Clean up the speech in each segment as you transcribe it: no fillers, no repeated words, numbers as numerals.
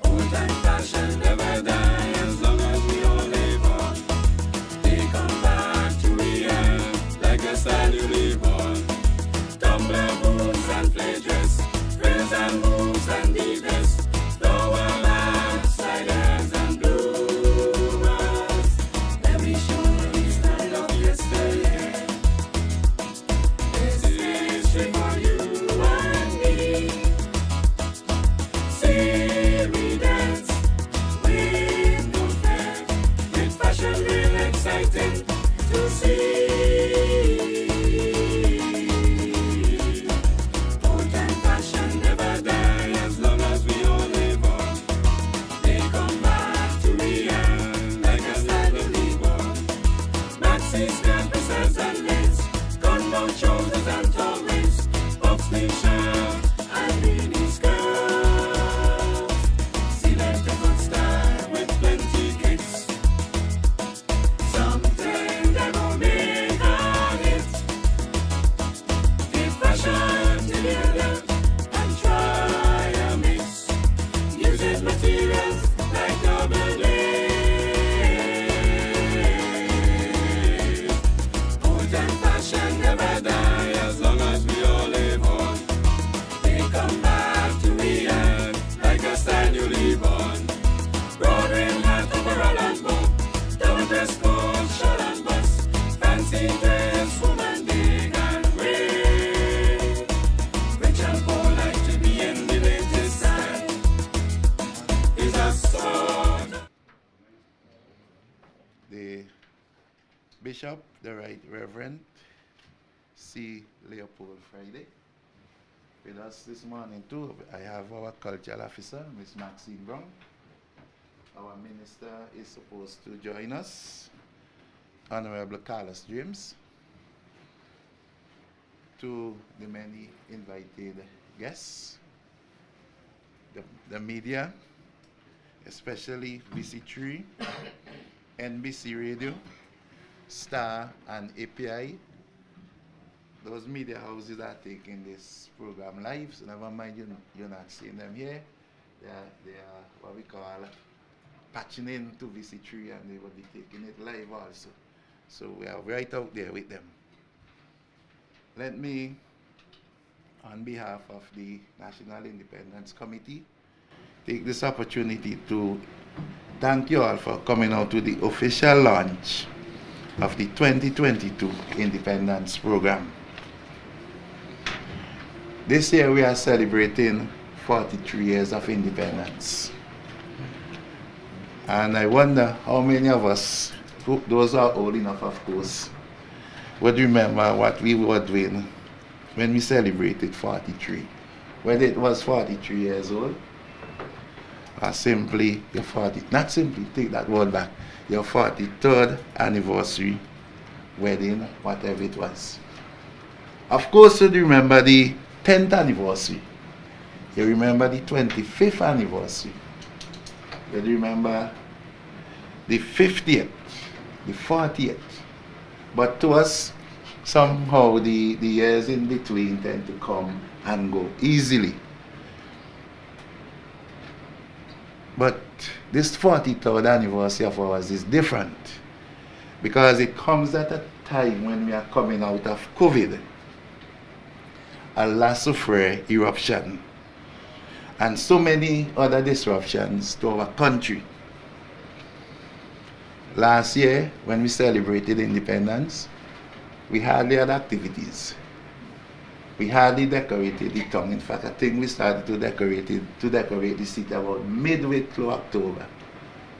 Old time fashion never die as long as we all live on. They come back to real, like a style you live on. Tumbler boots and play dress, frills and moves and divas, flower lamps, sliders and bloomers. Every show is the love yesterday. This is history for you and me. See we dance with no fear, with fashion real exciting to see. Old time fashion never die as long as we all live on. They come back to real, like a style to live on. Maxis, campuses and lace, gun-down shoulders and tall waist, puff sleeve shirt and mini skirts. Select a good style with plenty kicks. Something that will make a hit. Give fashion together and try a mix. Uses materials like double lace. Old time fashion never die as long as we all live on. They come back to real, like a style you live on. Broad rim hat, overall and bow, double dress code, short and bust, fancy dress, woman big and brave. Rich and poor like to be in the latest style. Is a song. The Bishop, the Right Reverend C. Leopold Friday. With us this morning too, I have our cultural officer, Miss Maxine Brown. Our minister is supposed to join us, Honorable Carlos James. To the many invited guests, the media, especially VC3, NBC Radio, Star and API. Those media houses are taking this program live, so never mind you're not seeing them here. They are what we call patching into VC3 and they will be taking it live also. So we are right out there with them. Let me, on behalf of the National Independence Committee, take this opportunity to thank you all for coming out to the official launch of the 2022 Independence Program. This year we are celebrating 43 years of independence. And I wonder how many of us, those who are old enough of course, would remember what we were doing when we celebrated 43. Whether it was 43 years old, or simply your 40, not simply, take that word back, your 43rd anniversary wedding, whatever it was. Of course, you remember the 10th anniversary. You remember the 25th anniversary. You remember the 50th, the 40th. But to us, somehow the years in between tend to come and go easily. But this 43rd anniversary of ours is different because it comes at a time when we are coming out of COVID, a La Soufrière eruption, and so many other disruptions to our country. Last year, when we celebrated independence, we hardly had activities. We hardly decorated the town. In fact, I think we started to decorate the city about midway through October.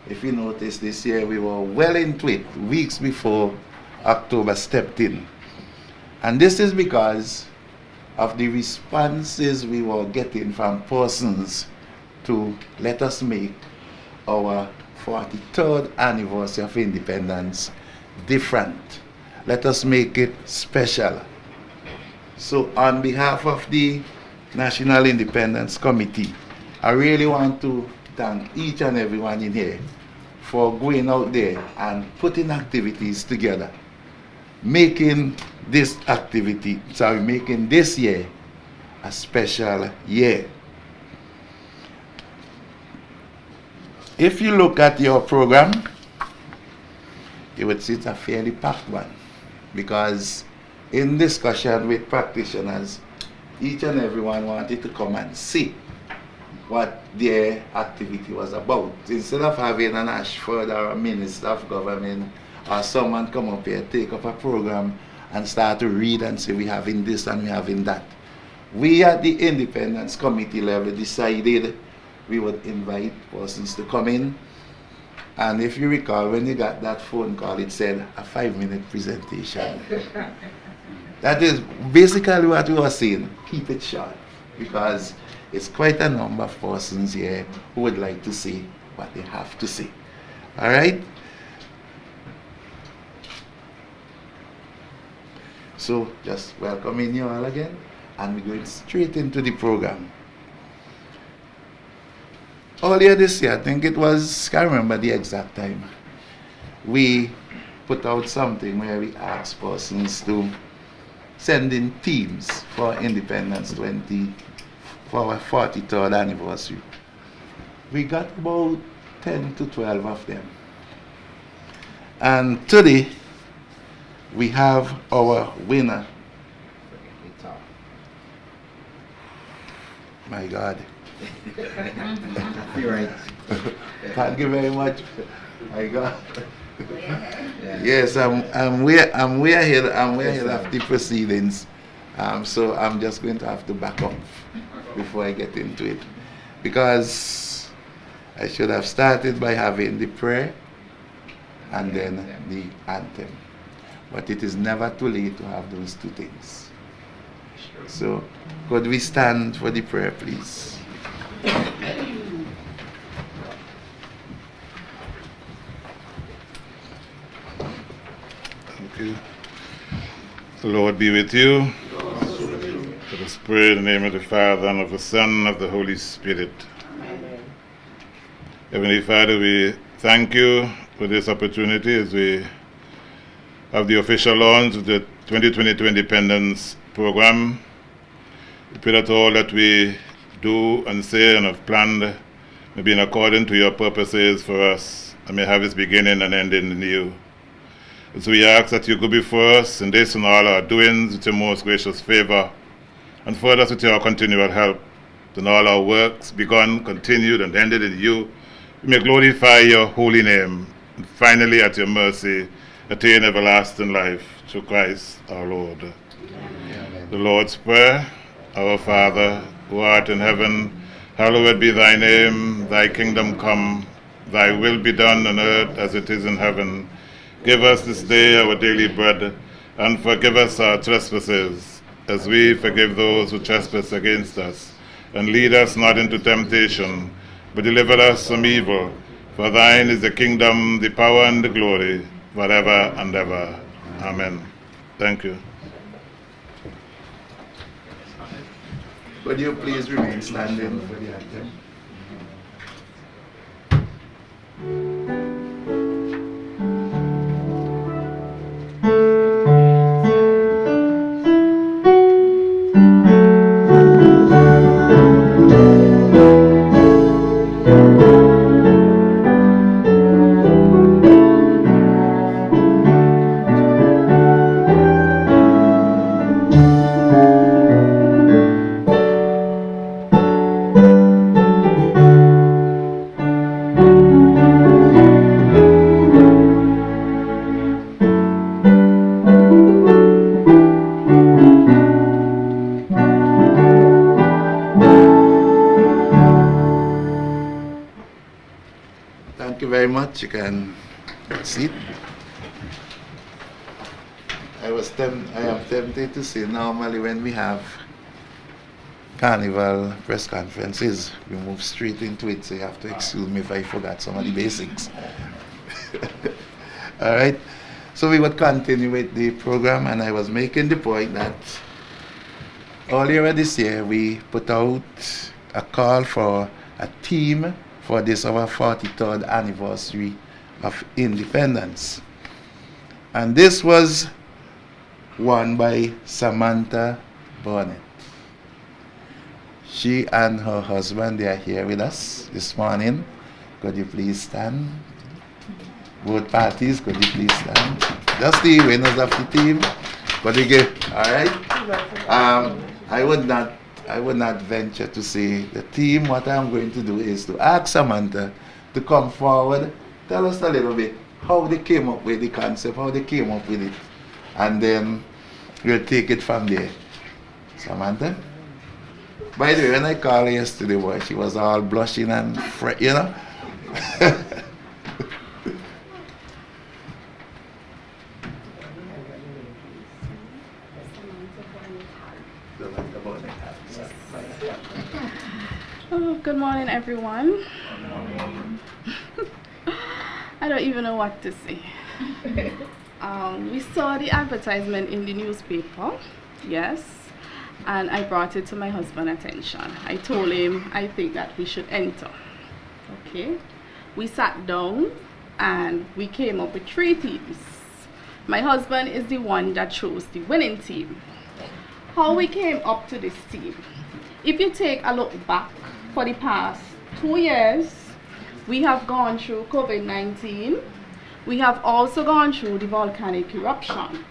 If you notice, this year we were well into it, weeks before October stepped in. And this is because of the responses we were getting from persons to let us make our 43rd anniversary of independence different. Let us make it special. So on behalf of the National Independence Committee, I really want to thank each and everyone in here for going out there and putting activities together, making this year a special year. If you look at your program, you would see it's a fairly packed one, because in discussion with practitioners, each and everyone wanted to come and see what their activity was about. Instead of having an Ashford or a minister of government or someone come up here, take up a program and start to read and say we having this and we having that. We at the Independence Committee level decided we would invite persons to come in. And if you recall, when you got that phone call, it said a 5-minute presentation. That is basically what we were saying. Keep it short, because it's quite a number of persons here who would like to say what they have to say. All right? So just welcoming you all again, and we're going straight into the program. Earlier this year, I think it was, can't remember the exact time, we put out something where we asked persons to send in themes for Independence 20, for our 43rd anniversary. We got about 10 to 12 of them. And today, we have our winner. My God. You're right. Thank you very much. My God. Yes, I'm way ahead of the proceedings. So I'm just going to have to back up before I get into it, because I should have started by having the prayer and then the anthem. But it is never too late to have those two things. So could we stand for the prayer, please? Thank you. The Lord be with you. Let us pray in the name of the Father, and of the Son, and of the Holy Spirit. Amen. Heavenly Father, we thank you for this opportunity as we have the official launch of the 2022 Independence Program. We pray that all that we do and say and have planned may be in accordance to your purposes for us, and may have its beginning and ending in you. And so we ask that you go before us in this and all our doings with your most gracious favor, and further us with your continual help, in all our works begun, continued, and ended in you. We may glorify your holy name, and finally at your mercy attain everlasting life through Christ our Lord. Amen. The Lord's Prayer. Our Father, who art in heaven, hallowed be thy name. Thy kingdom come, thy will be done on earth as it is in heaven. Give us this day our daily bread, and forgive us our trespasses, as we forgive those who trespass against us. And lead us not into temptation, but deliver us from evil. For thine is the kingdom, the power, and the glory, forever and ever. Amen. Thank you. Would you please remain standing for the anthem? Thank you very much. You can sit. I am tempted to say normally when we have carnival press conferences, we move straight into it, so you have to excuse me if I forgot some of the basics. All right. So we would continue with the program, and I was making the point that earlier this year we put out a call for a theme for this our 43rd anniversary of independence. And this was won by Samantha Burnett. She and her husband, they are here with us this morning. Could you please stand? Both parties, could you please stand? Just the winners of the team. Could you give? All right. I would not venture to say the team. What I'm going to do is to ask Samantha to come forward, tell us a little bit how they came up with the concept, how they came up with it, and then we'll take it from there. Samantha? By the way, when I called her yesterday, boy, she was all blushing and you know. Oh, good morning, everyone. I don't even know what to say. We saw the advertisement in the newspaper, yes, and I brought it to my husband's attention. I told him I think that we should enter. Okay, we sat down and we came up with 3 teams. My husband is the one that chose the winning team. How we came up to this team? If you take a look back for the past 2 years, we have gone through COVID-19. We have also gone through the volcanic eruption,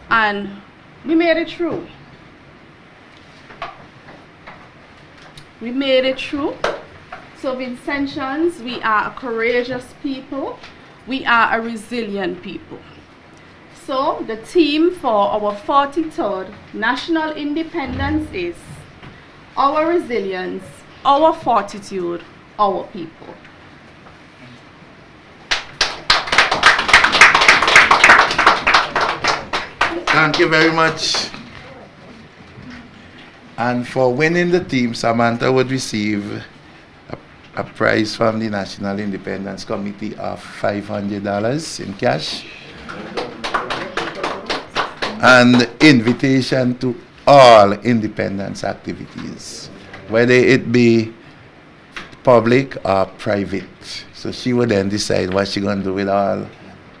and we made it through. We made it through. So Vincentians, we are a courageous people. We are a resilient people. So the theme for our 43rd National Independence is our resilience, our fortitude, our people. Thank you very much. And for winning the team, Samantha would receive a prize from the National Independence Committee of $500 in cash and invitation to all independence activities, whether it be public or private. So she would then decide what she's going to do with all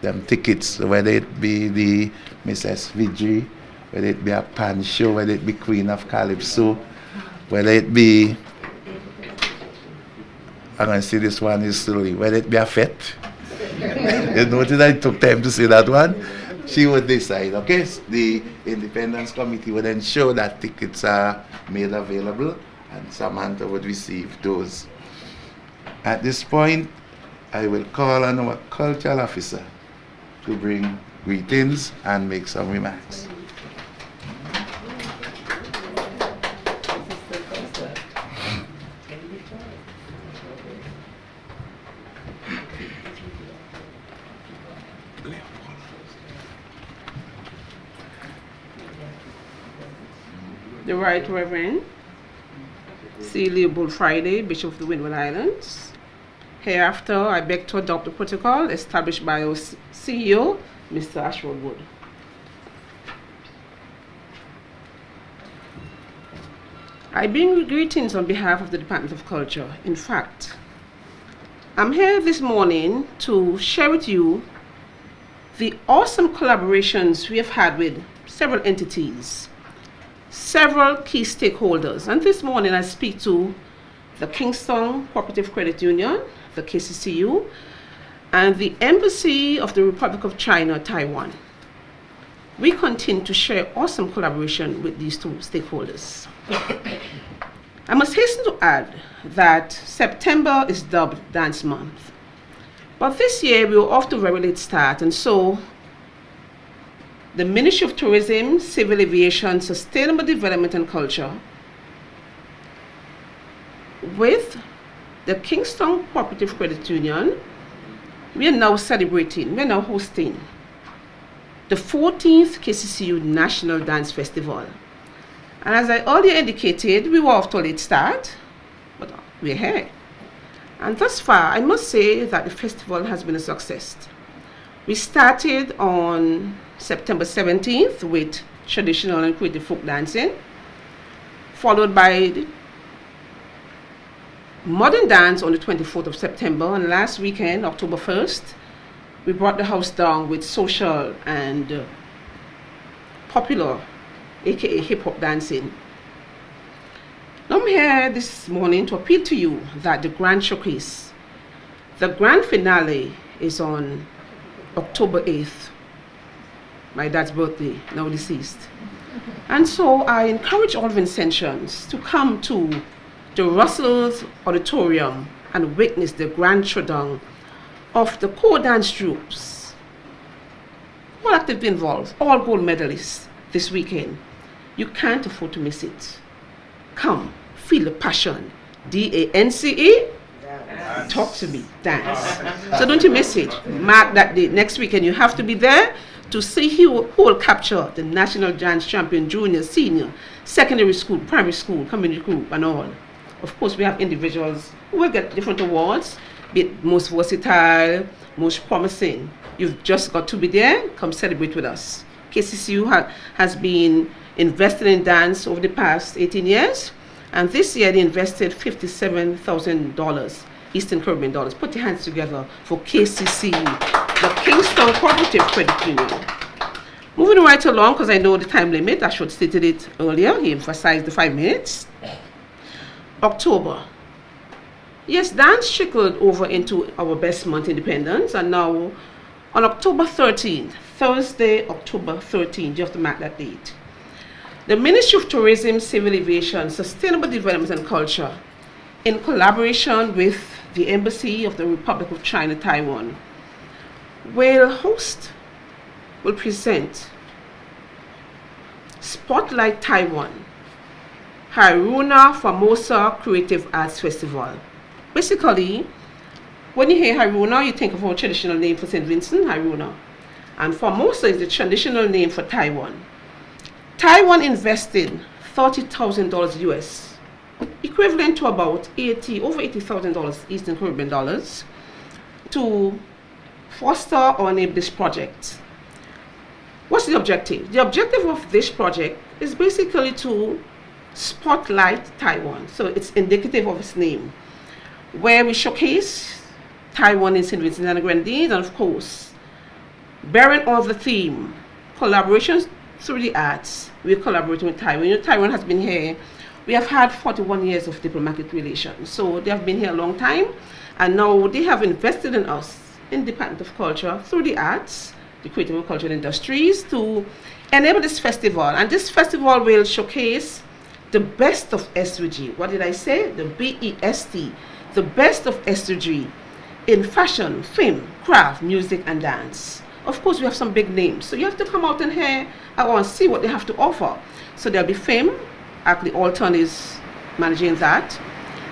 them tickets, whether it be the Mrs. Vidri, whether it be a pan show, whether it be Queen of Calypso, whether it be, I'm going to say this one is slowly, whether it be a fete. You notice I took time to say that one? She would decide, okay? The Independence Committee would ensure that tickets are made available and Samantha would receive those. At this point, I will call on our cultural officer to bring greetings and make some remarks. The Right Reverend C. Leopold Friday, Bishop of the Windward Islands. Hereafter, I beg to adopt the protocol established by our CEO, Mr. Ashford Wood. I bring greetings on behalf of the Department of Culture. In fact, I'm here this morning to share with you the awesome collaborations we have had with several entities, several key stakeholders. And this morning I speak to the Kingston Cooperative Credit Union, the KCCU, and the Embassy of the Republic of China, Taiwan. We continue to share awesome collaboration with these 2 stakeholders. I must hasten to add that September is dubbed Dance Month. But this year we were off to a very late start, and so the Ministry of Tourism, Civil Aviation, Sustainable Development and Culture, with the Kingston Cooperative Credit Union, we are now hosting the 14th KCCU National Dance Festival. And as I earlier indicated, we were off to a late start, but we're here. And thus far, I must say that the festival has been a success. We started on September 17th with traditional and creative folk dancing, followed by modern dance on the 24th of September, and last weekend, October 1st, we brought the house down with social and popular, aka hip-hop dancing. Now I'm here this morning to appeal to you that the Grand Showcase, the grand finale, is on October 8th, my dad's birthday, now deceased. And so I encourage all Vincentians to come to the Russell's Auditorium and witness the grand showdown of the core dance troops, all actively involved, all gold medalists this weekend. You can't afford to miss it. Come, feel the passion. D-A-N-C-E? Talk to me, dance. So don't you miss it. Mark that date. Next weekend you have to be there to see who will capture the national dance champion, junior, senior, secondary school, primary school, community group, and all. Of course, we have individuals who will get different awards, be it most versatile, most promising. You've just got to be there. Come celebrate with us. KCCU has been invested in dance over the past 18 years, and this year they invested $57,000, Eastern Caribbean dollars. Put your hands together for KCCU, the Kingston Cooperative Credit Union. Moving right along, because I know the time limit, I should have stated it earlier. He emphasized the 5 minutes. October. Yes, dance trickled over into our best month, Independence, and now on October 13th, Thursday, October 13th, you have to mark that date. The Ministry of Tourism, Civil Aviation, Sustainable Development and Culture, in collaboration with the Embassy of the Republic of China, Taiwan, will present Spotlight Taiwan, Haruna Formosa Creative Arts Festival. Basically, when you hear Haruna, you think of our traditional name for St. Vincent, Haruna. And Formosa is the traditional name for Taiwan. Taiwan invested $30,000 US, equivalent to about over $80,000 Eastern Caribbean dollars, to foster or enable this project. What's the objective? The objective of this project is basically to spotlight Taiwan. So it's indicative of its name, where we showcase Taiwan in St. Vincent and the Grenadines, and of course, bearing on the theme, collaborations through the arts. We're collaborating with Taiwan. You know, Taiwan has been here. We have had 41 years of diplomatic relations. So they have been here a long time, and now they have invested in us, in the Department of Culture, through the arts, the creative and cultural industries, to enable this festival. And this festival will showcase the best of SUG. What did I say? The BEST, the best of SUG in fashion, film, craft, music, and dance. Of course, we have some big names, so you have to come out and hear and see what they have to offer. So there'll be film. Actually, Alton is managing that.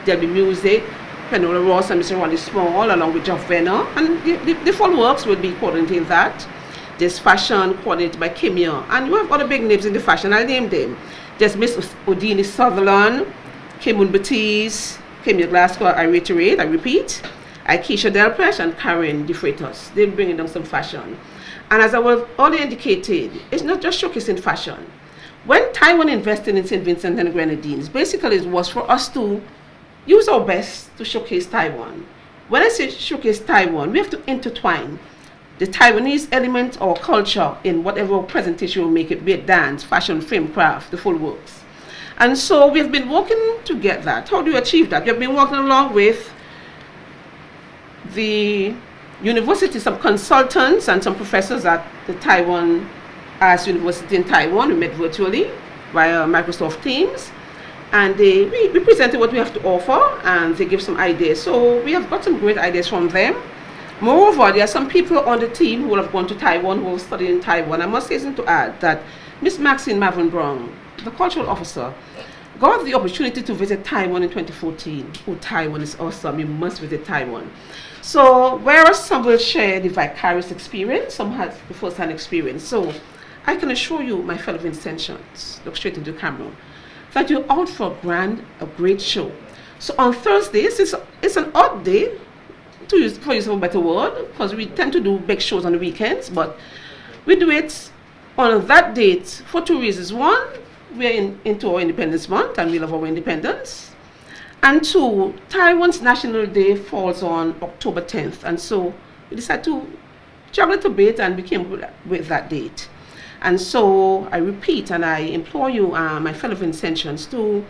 There'll be music. Penola Ross and Mr. Ronnie Small, along with Jeff Venner, and the full works will be coordinating that. There's fashion coordinated by Kimia, and you have other big names in the fashion. I'll name them. There's Miss Odini Sutherland, Kimun Batiz, Kimia Glasgow, I repeat, Aikisha Delpresh, and Karen DeFreitas. They're bringing down some fashion. And as I was already indicated, it's not just showcasing fashion. When Taiwan invested in St. Vincent and the Grenadines, basically it was for us to use our best to showcase Taiwan. When I say showcase Taiwan, we have to intertwine the Taiwanese element or culture in whatever presentation we make it, be it dance, fashion, film, craft, the full works. And so we've been working to get that. How do you achieve that? We've been working along with the university, some consultants and some professors at the Taiwan Arts University in Taiwan. We met virtually via Microsoft Teams. And we presented what we have to offer, and they give some ideas. So we have got some great ideas from them. Moreover, there are some people on the team who will have gone to Taiwan, who will study in Taiwan. I must hasten to add that Miss Maxine Marvin Brown, the cultural officer, got the opportunity to visit Taiwan in 2014. Oh, Taiwan is awesome. You must visit Taiwan. So whereas some will share the vicarious experience, some has the first-hand experience. So I can assure you, my fellow Vincentians, look straight into the camera, that you're out for a great show. So on Thursdays, it's an odd day, for use of a better word, because we tend to do big shows on the weekends, but we do it on that date for two reasons. One, we're into our Independence Month, and we love our independence. And two, Taiwan's National Day falls on October 10th, and so we decided to juggle it a bit, and we came with that date. And so I repeat, and I implore you, my fellow Vincentians, to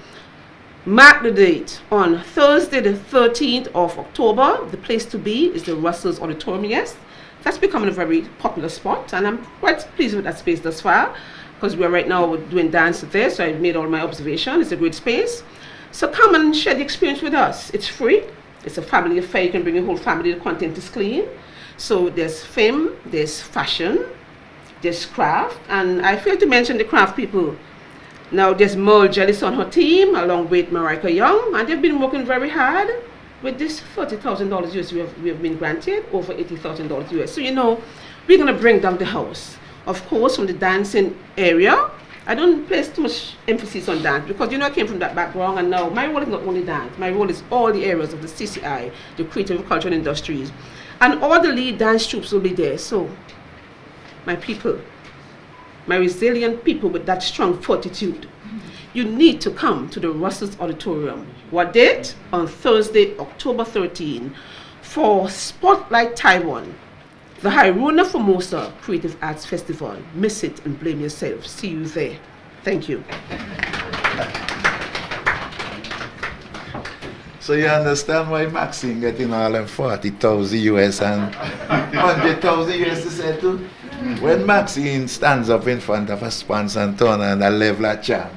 Mark the date. On Thursday, the 13th of October, the place to be is the Russell's Auditorium. Yes, that's becoming a very popular spot, and I'm quite pleased with that space thus far, because we're right now doing dance there, so I've made all my observations. It's a great space. So come and share the experience with us. It's free. It's a family affair. You can bring your whole family. The content is clean. So there's film, there's fashion, there's craft, and I failed to mention the craft people. Now there's Merle Jellis on her team, along with Marika Young, and they've been working very hard with this $30,000 US we have been granted, over $80,000 US. So we're gonna bring down the house. Of course, from the dancing area, I don't place too much emphasis on dance because I came from that background, and now my role is not only dance, my role is all the areas of the CCI, the creative cultural industries, and all the lead dance troops will be there. So, my people, my resilient people with that strong fortitude, you need to come to the Russell's Auditorium. What date? On Thursday, October 13, for Spotlight Taiwan, the Haruna Formosa Creative Arts Festival. Miss it and blame yourself. See you there. Thank you. So you understand why Maxine getting all them 40,000 US and 100,000 US to say too? When Maxine stands up in front of a sponsor and turn and a level of charm,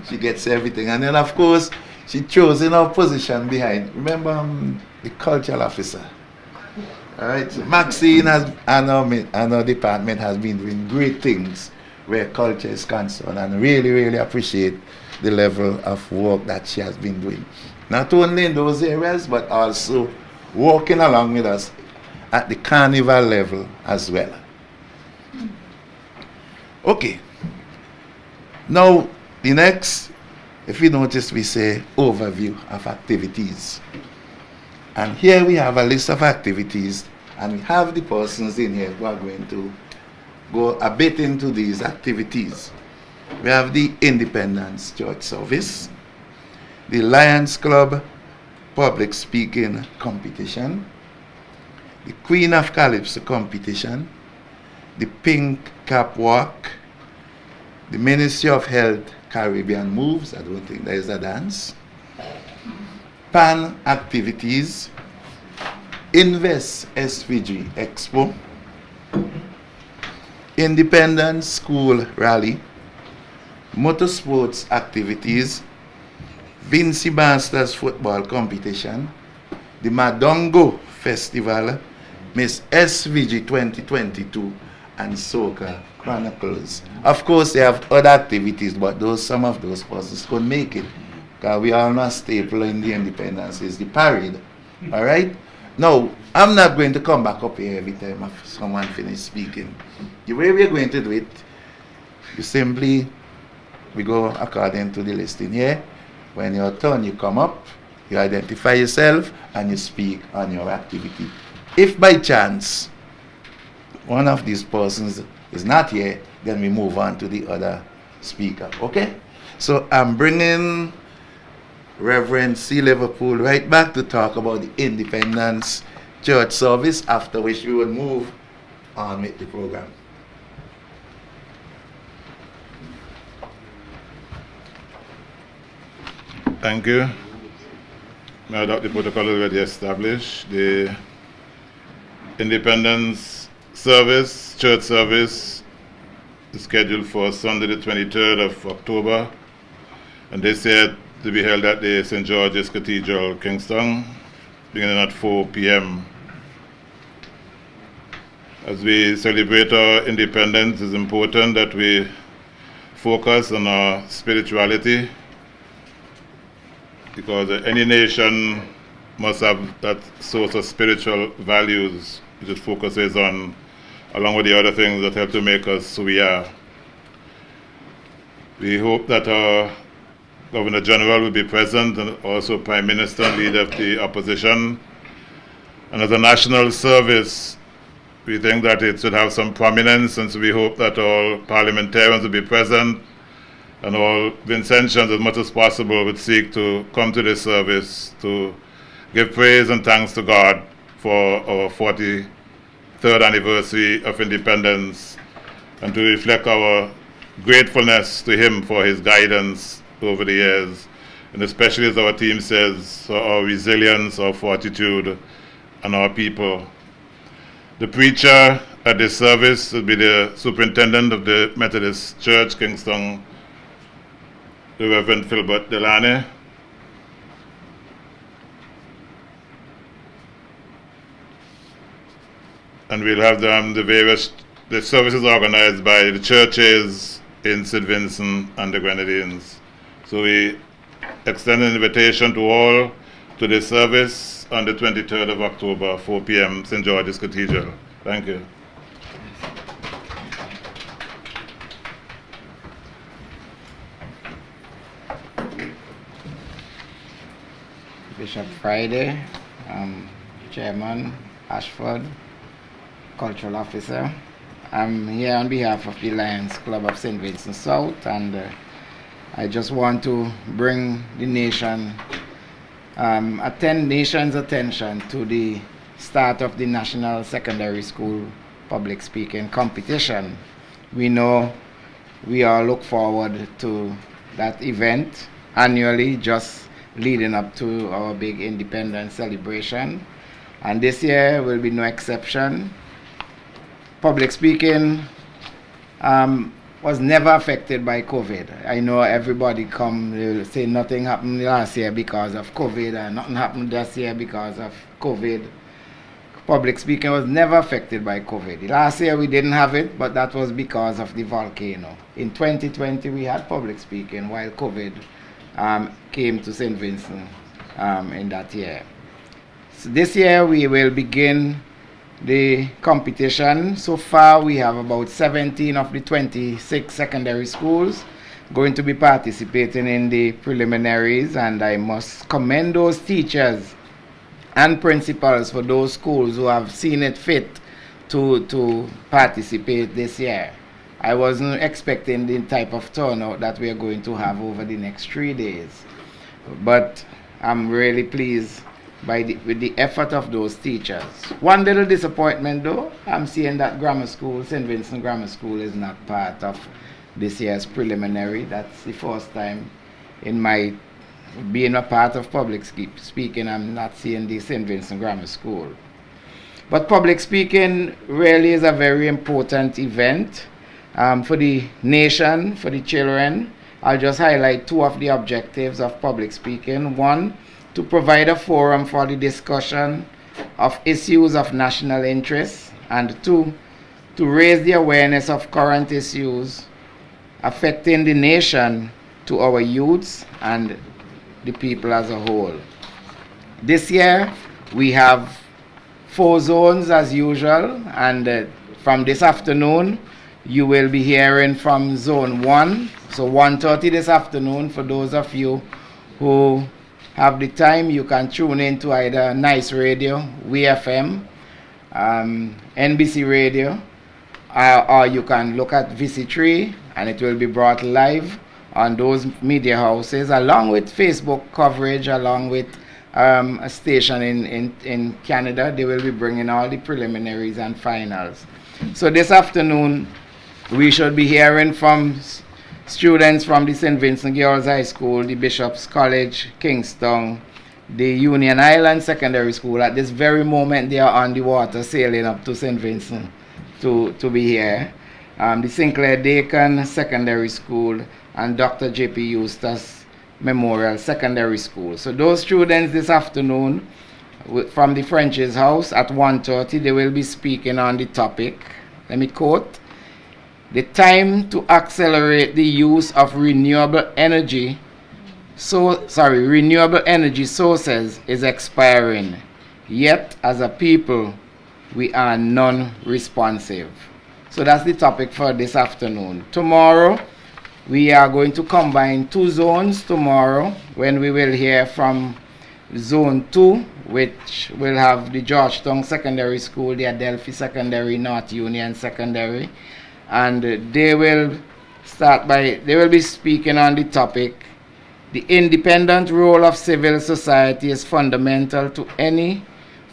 she gets everything. And then of course, she chose in her position behind. Remember the cultural officer? All right, so Maxine and our department has been doing great things where culture is concerned, and really, really appreciate the level of work that she has been doing. Not only in those areas, but also working along with us at the carnival level as well. Okay. Now, the next, if you notice, we say overview of activities. And here we have a list of activities, and we have the persons in here who are going to go a bit into these activities. We have the Independence Church Service, the Lions Club Public Speaking Competition, the Queen of Calypso Competition, the Pink Cap Walk, the Ministry of Health Caribbean Moves, I don't think there is a dance, Pan Activities, Invest SVG Expo, Independence School Rally, Motorsports Activities, Vinci Masters Football Competition, the Madongo Festival, Miss SVG 2022, and Soca Chronicles. Of course, they have other activities, but some of those persons could make it. Because we all know a staple in the Independence is the parade. All right? Now, I'm not going to come back up here every time someone finishes speaking. The way we're going to do it, we go according to the listing here. When your turn, you come up, you identify yourself, and you speak on your activity. If by chance one of these persons is not here, then we move on to the other speaker. Okay? So I'm bringing Reverend C. Liverpool right back to talk about the Independence Church Service, after which we will move on with the program. Thank you. Now that the protocol is already established, the Independence Service, Church Service, is scheduled for Sunday the 23rd of October, and they said to be held at the St. George's Cathedral, Kingston, beginning at 4 p.m. As we celebrate our independence, it's important that we focus on our spirituality, because any nation must have that source of spiritual values which it focuses on, along with the other things that help to make us who we are. We hope that our Governor General will be present, and also Prime Minister and Leader of the Opposition. And as a national service, we think that it should have some prominence, and so we hope that all parliamentarians will be present, and all Vincentians, as much as possible, would seek to come to this service to give praise and thanks to God for our 43rd anniversary of independence, and to reflect our gratefulness to Him for His guidance over the years and especially as our team says, for our resilience, our fortitude, and our people. The preacher at this service will be the Superintendent of the Methodist Church, Kingston, the Reverend Philbert Delaney. And we'll have the services organized by the churches in St. Vincent and the Grenadines. So we extend an invitation to all to this service on the 23rd of October, 4 p.m., St. George's Cathedral. Thank you. Bishop Friday, Chairman Ashford, Cultural Officer. I'm here on behalf of the Lions Club of St. Vincent South, and I just want to bring the nation's attention to the start of the National Secondary School Public Speaking Competition. We know we all look forward to that event annually, just leading up to our big independence celebration. And this year will be no exception. Public speaking was never affected by COVID. I know everybody they'll say nothing happened last year because of COVID and nothing happened this year because of COVID. Public speaking was never affected by COVID. Last year we didn't have it, but that was because of the volcano. In 2020 we had public speaking while COVID came to St. Vincent in that year. So this year we will begin the competition. So far we have about 17 of the 26 secondary schools going to be participating in the preliminaries, and I must commend those teachers and principals for those schools who have seen it fit to participate this year. I wasn't expecting the type of turnout that we are going to have over the next 3 days, but I'm really pleased with the effort of those teachers. One little disappointment though, I'm seeing that grammar school, St. Vincent Grammar School, is not part of this year's preliminary. That's the first time in my being a part of public speaking, I'm not seeing the St. Vincent Grammar School. But public speaking really is a very important event for the nation, for the children. I'll just highlight two of the objectives of public speaking. One, to provide a forum for the discussion of issues of national interest, and two, to raise the awareness of current issues affecting the nation to our youths and the people as a whole. This year we have 4 zones as usual, and from this afternoon you will be hearing from Zone 1, so 1:30 this afternoon. For those of you who have the time, you can tune in to either Nice Radio, WeFM, NBC Radio, or you can look at VC3, and it will be brought live on those media houses, along with Facebook coverage, along with a station in Canada. They will be bringing all the preliminaries and finals. So this afternoon, we should be hearing from students from the St. Vincent Girls High School, the Bishop's College, Kingston, the Union Island Secondary School. At this very moment, they are on the water sailing up to St. Vincent to be here. The Sinclair Dakin Secondary School and Dr. J.P. Eustace Memorial Secondary School. So those students this afternoon from the French's House at 1:30, they will be speaking on the topic, let me quote, "The time to accelerate the use of renewable energy sources is expiring, yet as a people we are non-responsive." So that's the topic for this afternoon. Tomorrow we are going to combine 2 zones tomorrow, when we will hear from Zone 2, which will have the Georgetown Secondary School, the Adelphi Secondary, North Union Secondary, and they will be speaking on the topic, "The independent role of civil society is fundamental to any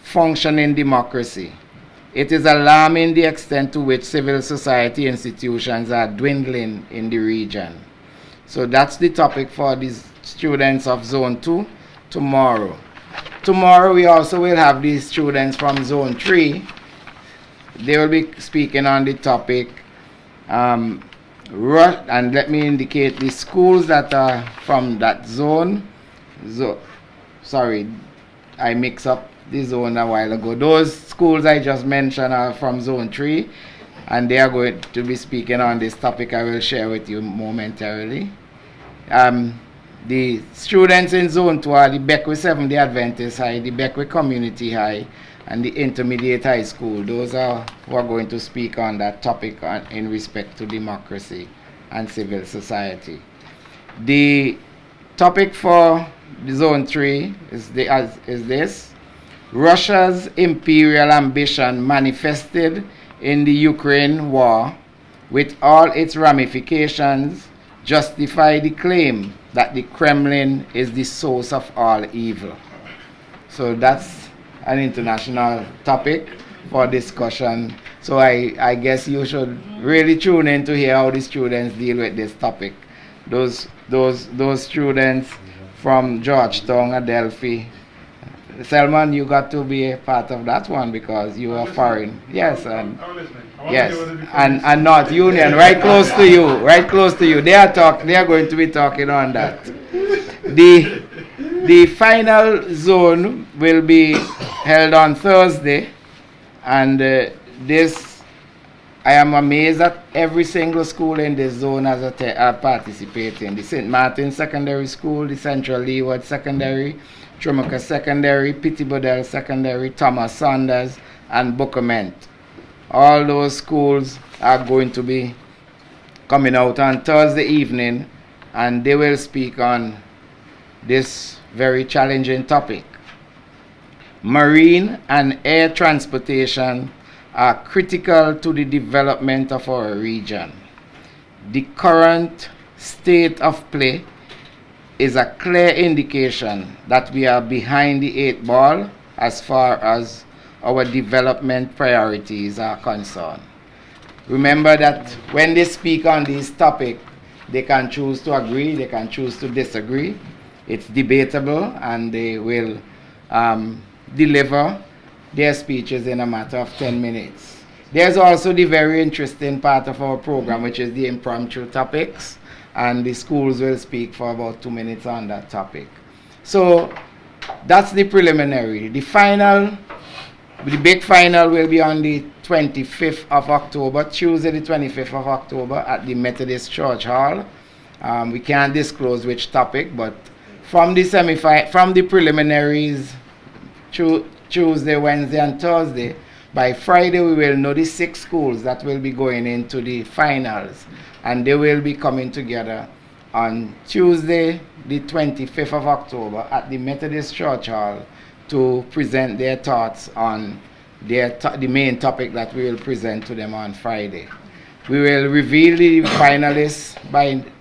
functioning democracy. It is alarming the extent to which civil society institutions are dwindling in the region." So that's the topic for these students of Zone 2 tomorrow. Tomorrow we also will have the students from Zone 3. They will be speaking on the topic, and let me indicate the schools that are from that zone. Sorry, I mixed up the zone a while ago. Those schools I just mentioned are from Zone 3, and they are going to be speaking on this topic I will share with you momentarily. The students in Zone 2 are the Beckwith Seventh-day Adventist High, the Beckwith Community High, and the Intermediate High School. Those are who are going to speak on that topic in respect to democracy and civil society. The topic for the Zone 3 is this: Russia's imperial ambition manifested in the Ukraine war, with all its ramifications, justify the claim that the Kremlin is the source of all evil. So that's an international topic for discussion. So I guess you should really tune in to hear how the students deal with this topic. Those students from Georgetown, Adelphi. Selman, you got to be a part of that one because you are foreign. Yes, and yes, and North Union, right close to you, right close to you. They are going to be talking on that. The final zone will be held on Thursday, and I am amazed that every single school in this zone are participating. The St. Martin Secondary School, the Central Leeward Secondary, Trumuka Secondary, Pittibodell Secondary, Thomas Saunders, and Bookament. All those schools are going to be coming out on Thursday evening, and they will speak on this very challenging topic. Marine and air transportation are critical to the development of our region. The current state of play is a clear indication that we are behind the 8 ball as far as our development priorities are concerned. Remember that when they speak on this topic, they can choose to agree, they can choose to disagree. It's debatable, and they will deliver their speeches in a matter of 10 minutes. There's also the very interesting part of our program, which is the impromptu topics, and the schools will speak for about 2 minutes on that topic. So that's the preliminary. The big final will be on the 25th of October, Tuesday the 25th of October at the Methodist Church Hall. We can't disclose which topic, but from the preliminaries, Tuesday, Wednesday, and Thursday, by Friday we will know the 6 schools that will be going into the finals, and they will be coming together on Tuesday, the 25th of October at the Methodist Church Hall to present their thoughts on the main topic that we will present to them on Friday. We will reveal the finalists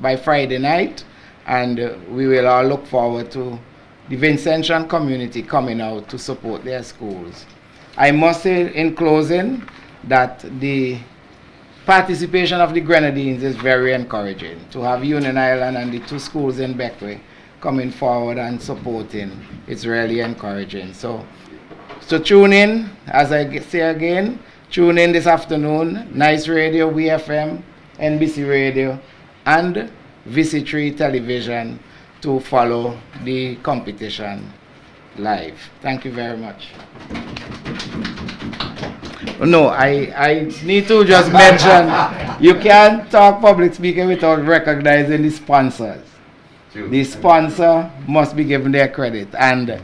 by Friday night, and we will all look forward to the Vincentian community coming out to support their schools. I must say in closing that the participation of the Grenadines is very encouraging. To have Union Island and the 2 schools in Beckwith coming forward and supporting, it's really encouraging. So tune in, as I say again, tune in this afternoon, Nice Radio, WFM, NBC Radio, and VC3 Television to follow the competition live. Thank you very much. No, I need to just mention, you can't talk public speaking without recognizing the sponsors. The sponsor must be given their credit, and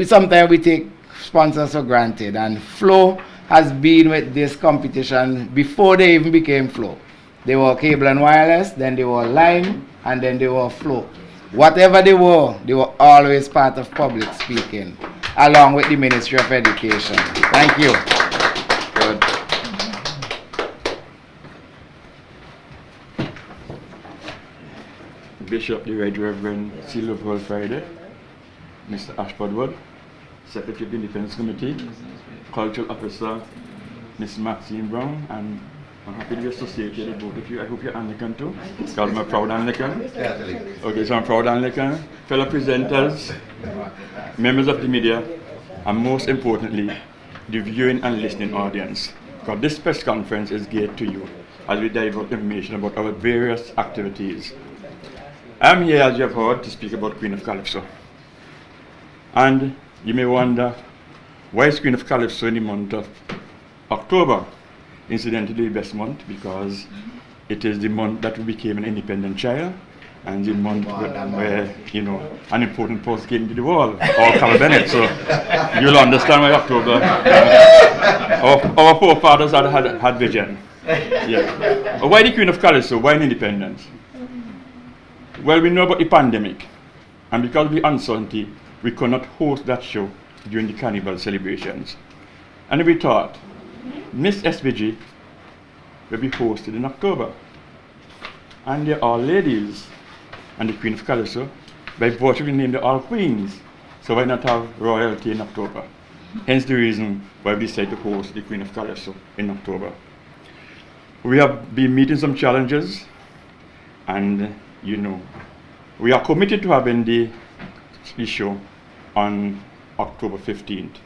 sometimes we take sponsors for granted, and Flow has been with this competition before they even became Flow. They were Cable and Wireless, then they were Lime, and then they were Flow. Whatever they were always part of public speaking, along with the Ministry of Education. Thank you. Good. Bishop, the Right Reverend Seal of All Friday, Mr. Ashford Wood, Secretary of the Defense Committee, Cultural Officer, Ms. Maxine Brown, and I'm happy to be associated with both of you. I hope you're Anglican too, because I'm a proud Anglican. Catholic. Okay, so I'm proud Anglican. Fellow presenters, members of the media, and most importantly, the viewing and listening audience. Because this press conference is geared to you as we divulge information about our various activities. I'm here, as you have heard, to speak about Queen of Calypso. And you may wonder, why is Queen of Calypso in the month of October? Incidentally, the best month, because it is the month that we became an independent child, and the month where, you know, an important post came to the wall, or Carl Bennett. So you'll understand why October. Our forefathers had vision. Yeah. But why the Queen of Calypso? Why an independence? Well, we know about the pandemic, and because of the uncertainty, we could not host that show during the carnival celebrations. And we thought, Miss SVG will be hosted in October. And they're all ladies. And the Queen of Calypso, by virtue of the name, they're all queens. So why not have royalty in October? Hence the reason why we decided to host the Queen of Calypso in October. We have been meeting some challenges, and you know, we are committed to having the show on October 15th.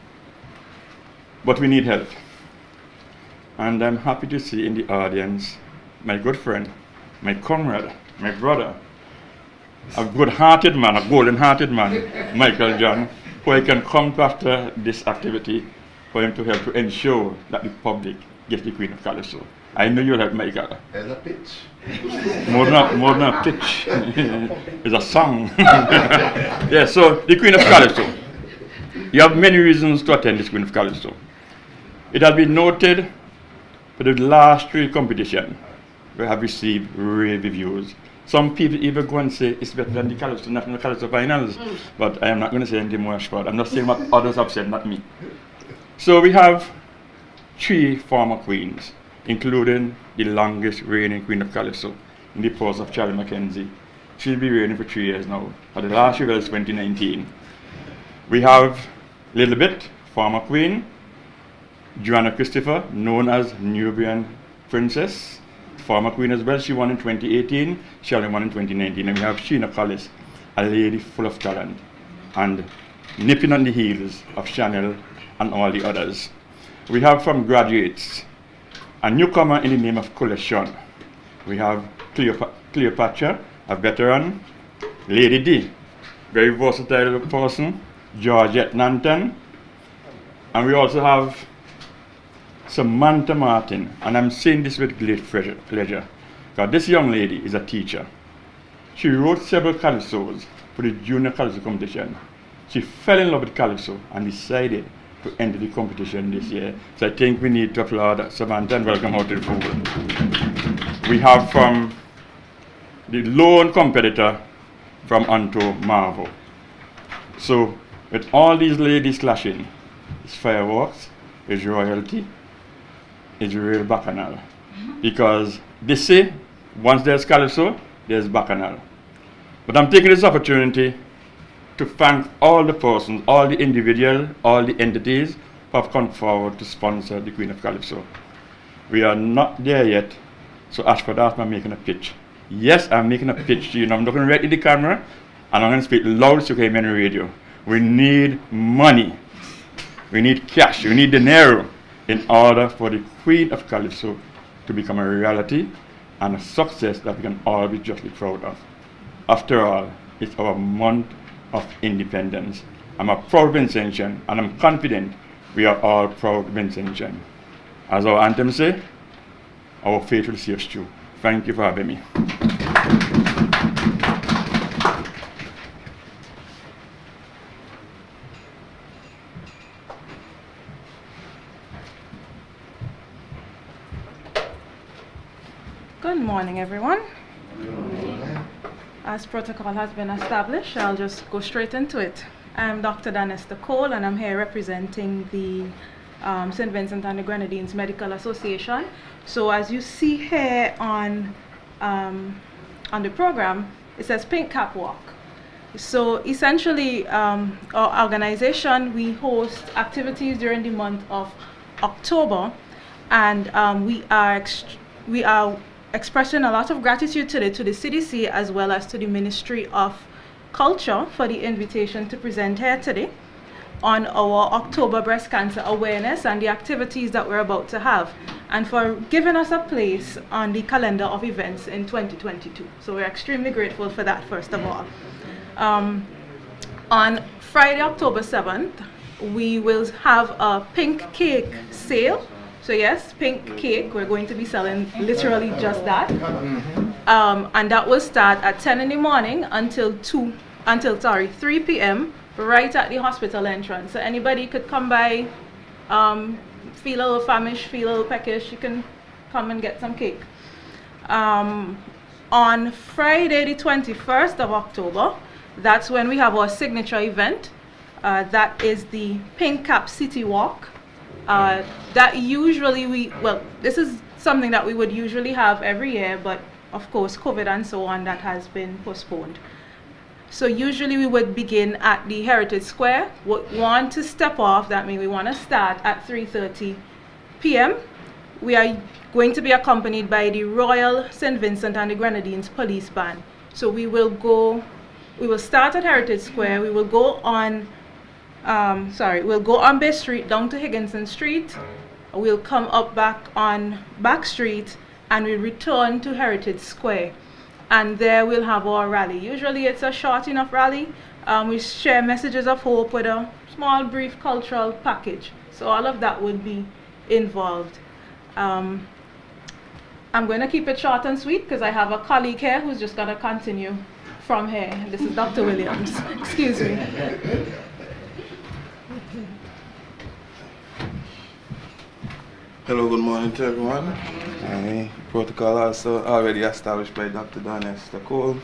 But we need help. And I'm happy to see in the audience my good friend, my comrade, my brother, a good-hearted man, a golden-hearted man, Michael John, who I can come to after this activity for him to help to ensure that the public gets the Queen of Calypso. I know you'll help Michael. There's a pitch. More than a pitch. It's a song. Yeah, so the Queen of Calypso. You have many reasons to attend this Queen of Calypso. It has been noted for the last 3 competitions we have received rave reviews. Some people even go and say it's better than the Calypso, National Calypso Finals, but I am not going to say anything more about it. I'm not saying what others have said, not me. So we have 3 former queens, including the longest reigning Queen of Calypso in the pose of Charlie Mackenzie. She'll be reigning for 3 years now. But the last year was 2019. We have Lilibet, former queen, Joanna Christopher, known as Nubian Princess, former queen as well. She won in 2018, Shelley won in 2019. And we have Sheena Collis, a lady full of talent, and nipping on the heels of Chanel and all the others. We have from graduates, a newcomer in the name of Collection. We have Cleopatra, a veteran, Lady D, very versatile person, Georgette Nanton, and we also have Samantha Martin, and I'm saying this with great pleasure, because this young lady is a teacher. She wrote several calypsos for the junior calypso competition. She fell in love with calypso and decided to enter the competition this year. So I think we need to applaud Samantha and welcome her to the fold. We have from the lone competitor from Anto Marvo. So with all these ladies clashing, it's fireworks, it's royalty, it's real bacchanal. Because they say once there's calypso, there's bacchanal. But I'm taking this opportunity to thank all the persons, all the individuals, all the entities who have come forward to sponsor the Queen of Calypso. We are not there yet, so as for that, I'm making a pitch. Yes, I'm making a pitch to you. I'm looking right in the camera, and I'm going to speak loud so you can hear me on the radio. We need money. We need cash. We need dinero in order for the Queen of Calypso to become a reality and a success that we can all be justly proud of. After all, it's our month of independence. I'm a proud Vincentian, and I'm confident we are all proud Vincentian. As our anthem says, our faith will see us through. Thank you for having me. Good morning, everyone. As protocol has been established, I'll just go straight into it. I'm Dr. Danesta Cole, and I'm here representing the St. Vincent and the Grenadines Medical Association. So as you see here on the program, it says Pink Cap Walk. So essentially, our organization, we host activities during the month of October, and we are we are expressing a lot of gratitude today to the CDC as well as to the Ministry of Culture for the invitation to present here today on our October breast cancer awareness and the activities that we're about to have, and for giving us a place on the calendar of events in 2022. So we're extremely grateful for that, first of all. On Friday, October 7th, we will have a pink cake sale. So yes, pink cake, we're going to be selling literally just that. And that will start at 10 in the morning until 3 p.m. right at the hospital entrance. So anybody could come by, feel a little famished, feel a little peckish, you can come and get some cake. On Friday the 21st of October, that's when we have our signature event. That is the Pink Cap City Walk. That usually this is something that we would usually have every year, but of course COVID and so on, that has been postponed. So usually we would begin at the Heritage Square. We want to step off, that means we want to start at 3:30 p.m. We are going to be accompanied by the Royal St. Vincent and the Grenadines Police Band. So we will start at Heritage Square, we will go on we'll go on Bay Street down to Higginson Street, we'll come up back on Back Street, and we'll return to Heritage Square. And there we'll have our rally. Usually it's a short enough rally. We share messages of hope with a small, brief cultural package. So all of that would be involved. I'm going to keep it short and sweet because I have a colleague here who's just going to continue from here. This is Dr. Williams. Excuse me. Hello, good morning to everyone. Protocol also already established by Dr. Donesta Cole.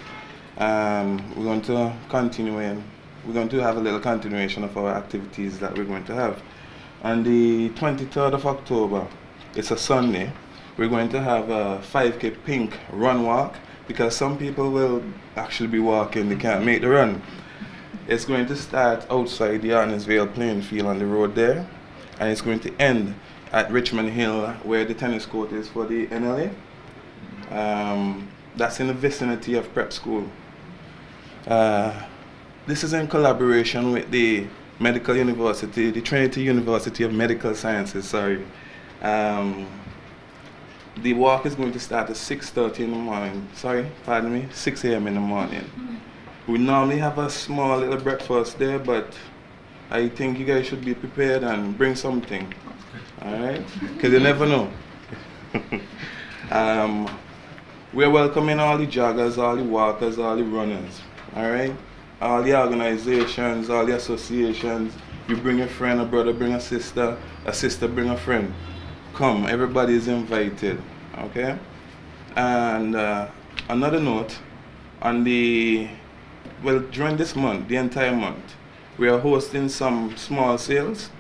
We're going to continue we're going to have a little continuation of our activities that we're going to have. On the 23rd of October, it's a Sunday, we're going to have a 5K pink run walk because some people will actually be walking, they can't make the run. It's going to start outside the Arnisvale playing field on the road there, and it's going to end at Richmond Hill where the tennis court is for the NLA. That's in the vicinity of prep school. This is in collaboration with the Medical University, the Trinity University of Medical Sciences, sorry. The walk is going to start at 6:30 in the morning, 6 a.m. in the morning. We normally have a small little breakfast there, but I think you guys should be prepared and bring something. Alright? Because you never know. We're welcoming all the joggers, all the walkers, all the runners. Alright? All the organizations, all the associations. You bring a friend, a brother bring a sister bring a friend. Come, everybody is invited. Okay? And another note, during this month, the entire month, we are hosting some small sales.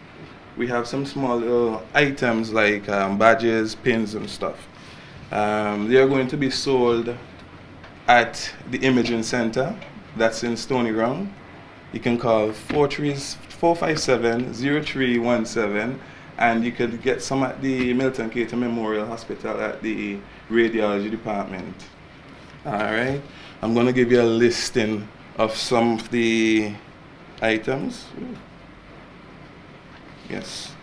We have some small little items like badges, pins and stuff. They are going to be sold at the Imaging Center, that's in Stony Ground. You can call 457-0317, and you could get some at the Milton Cater Memorial Hospital at the radiology department. Alright, I'm going to give you a listing of some of the items. Yes.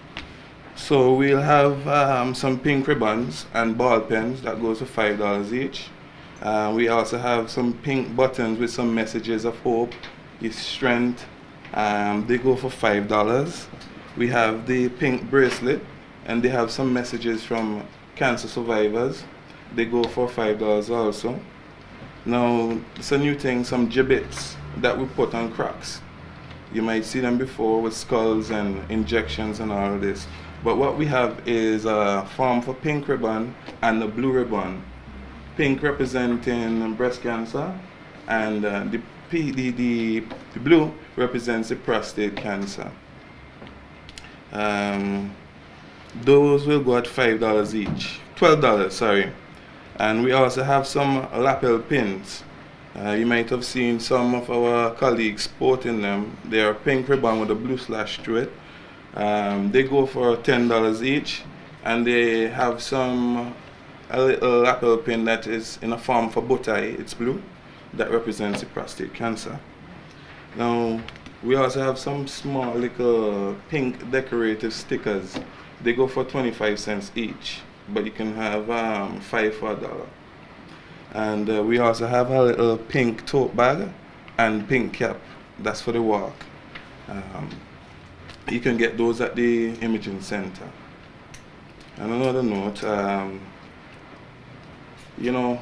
So we'll have some pink ribbons and ball pens that goes for $5 each. We also have some pink buttons with some messages of hope, strength. They go for $5. We have the pink bracelet, and they have some messages from cancer survivors. They go for $5 also. Now, it's a new thing, some gibbets that we put on cracks. You might see them before with skulls and injections and all of this. But what we have is a form for pink ribbon and a blue ribbon. Pink representing breast cancer, and the blue represents the prostate cancer. Those will go at $5 each, $12, sorry. And we also have some lapel pins. You might have seen some of our colleagues sporting them. They are pink ribbon with a blue slash through it. They go for $10 each, and they have some a little lapel pin that is in a form of a bow tie. It's blue. That represents the prostate cancer. Now, we also have some small little pink decorative stickers. They go for 25 cents each, but you can have 5 for $1. And we also have a little pink tote bag and pink cap. That's for the walk. You can get those at the imaging center. And another note, you know,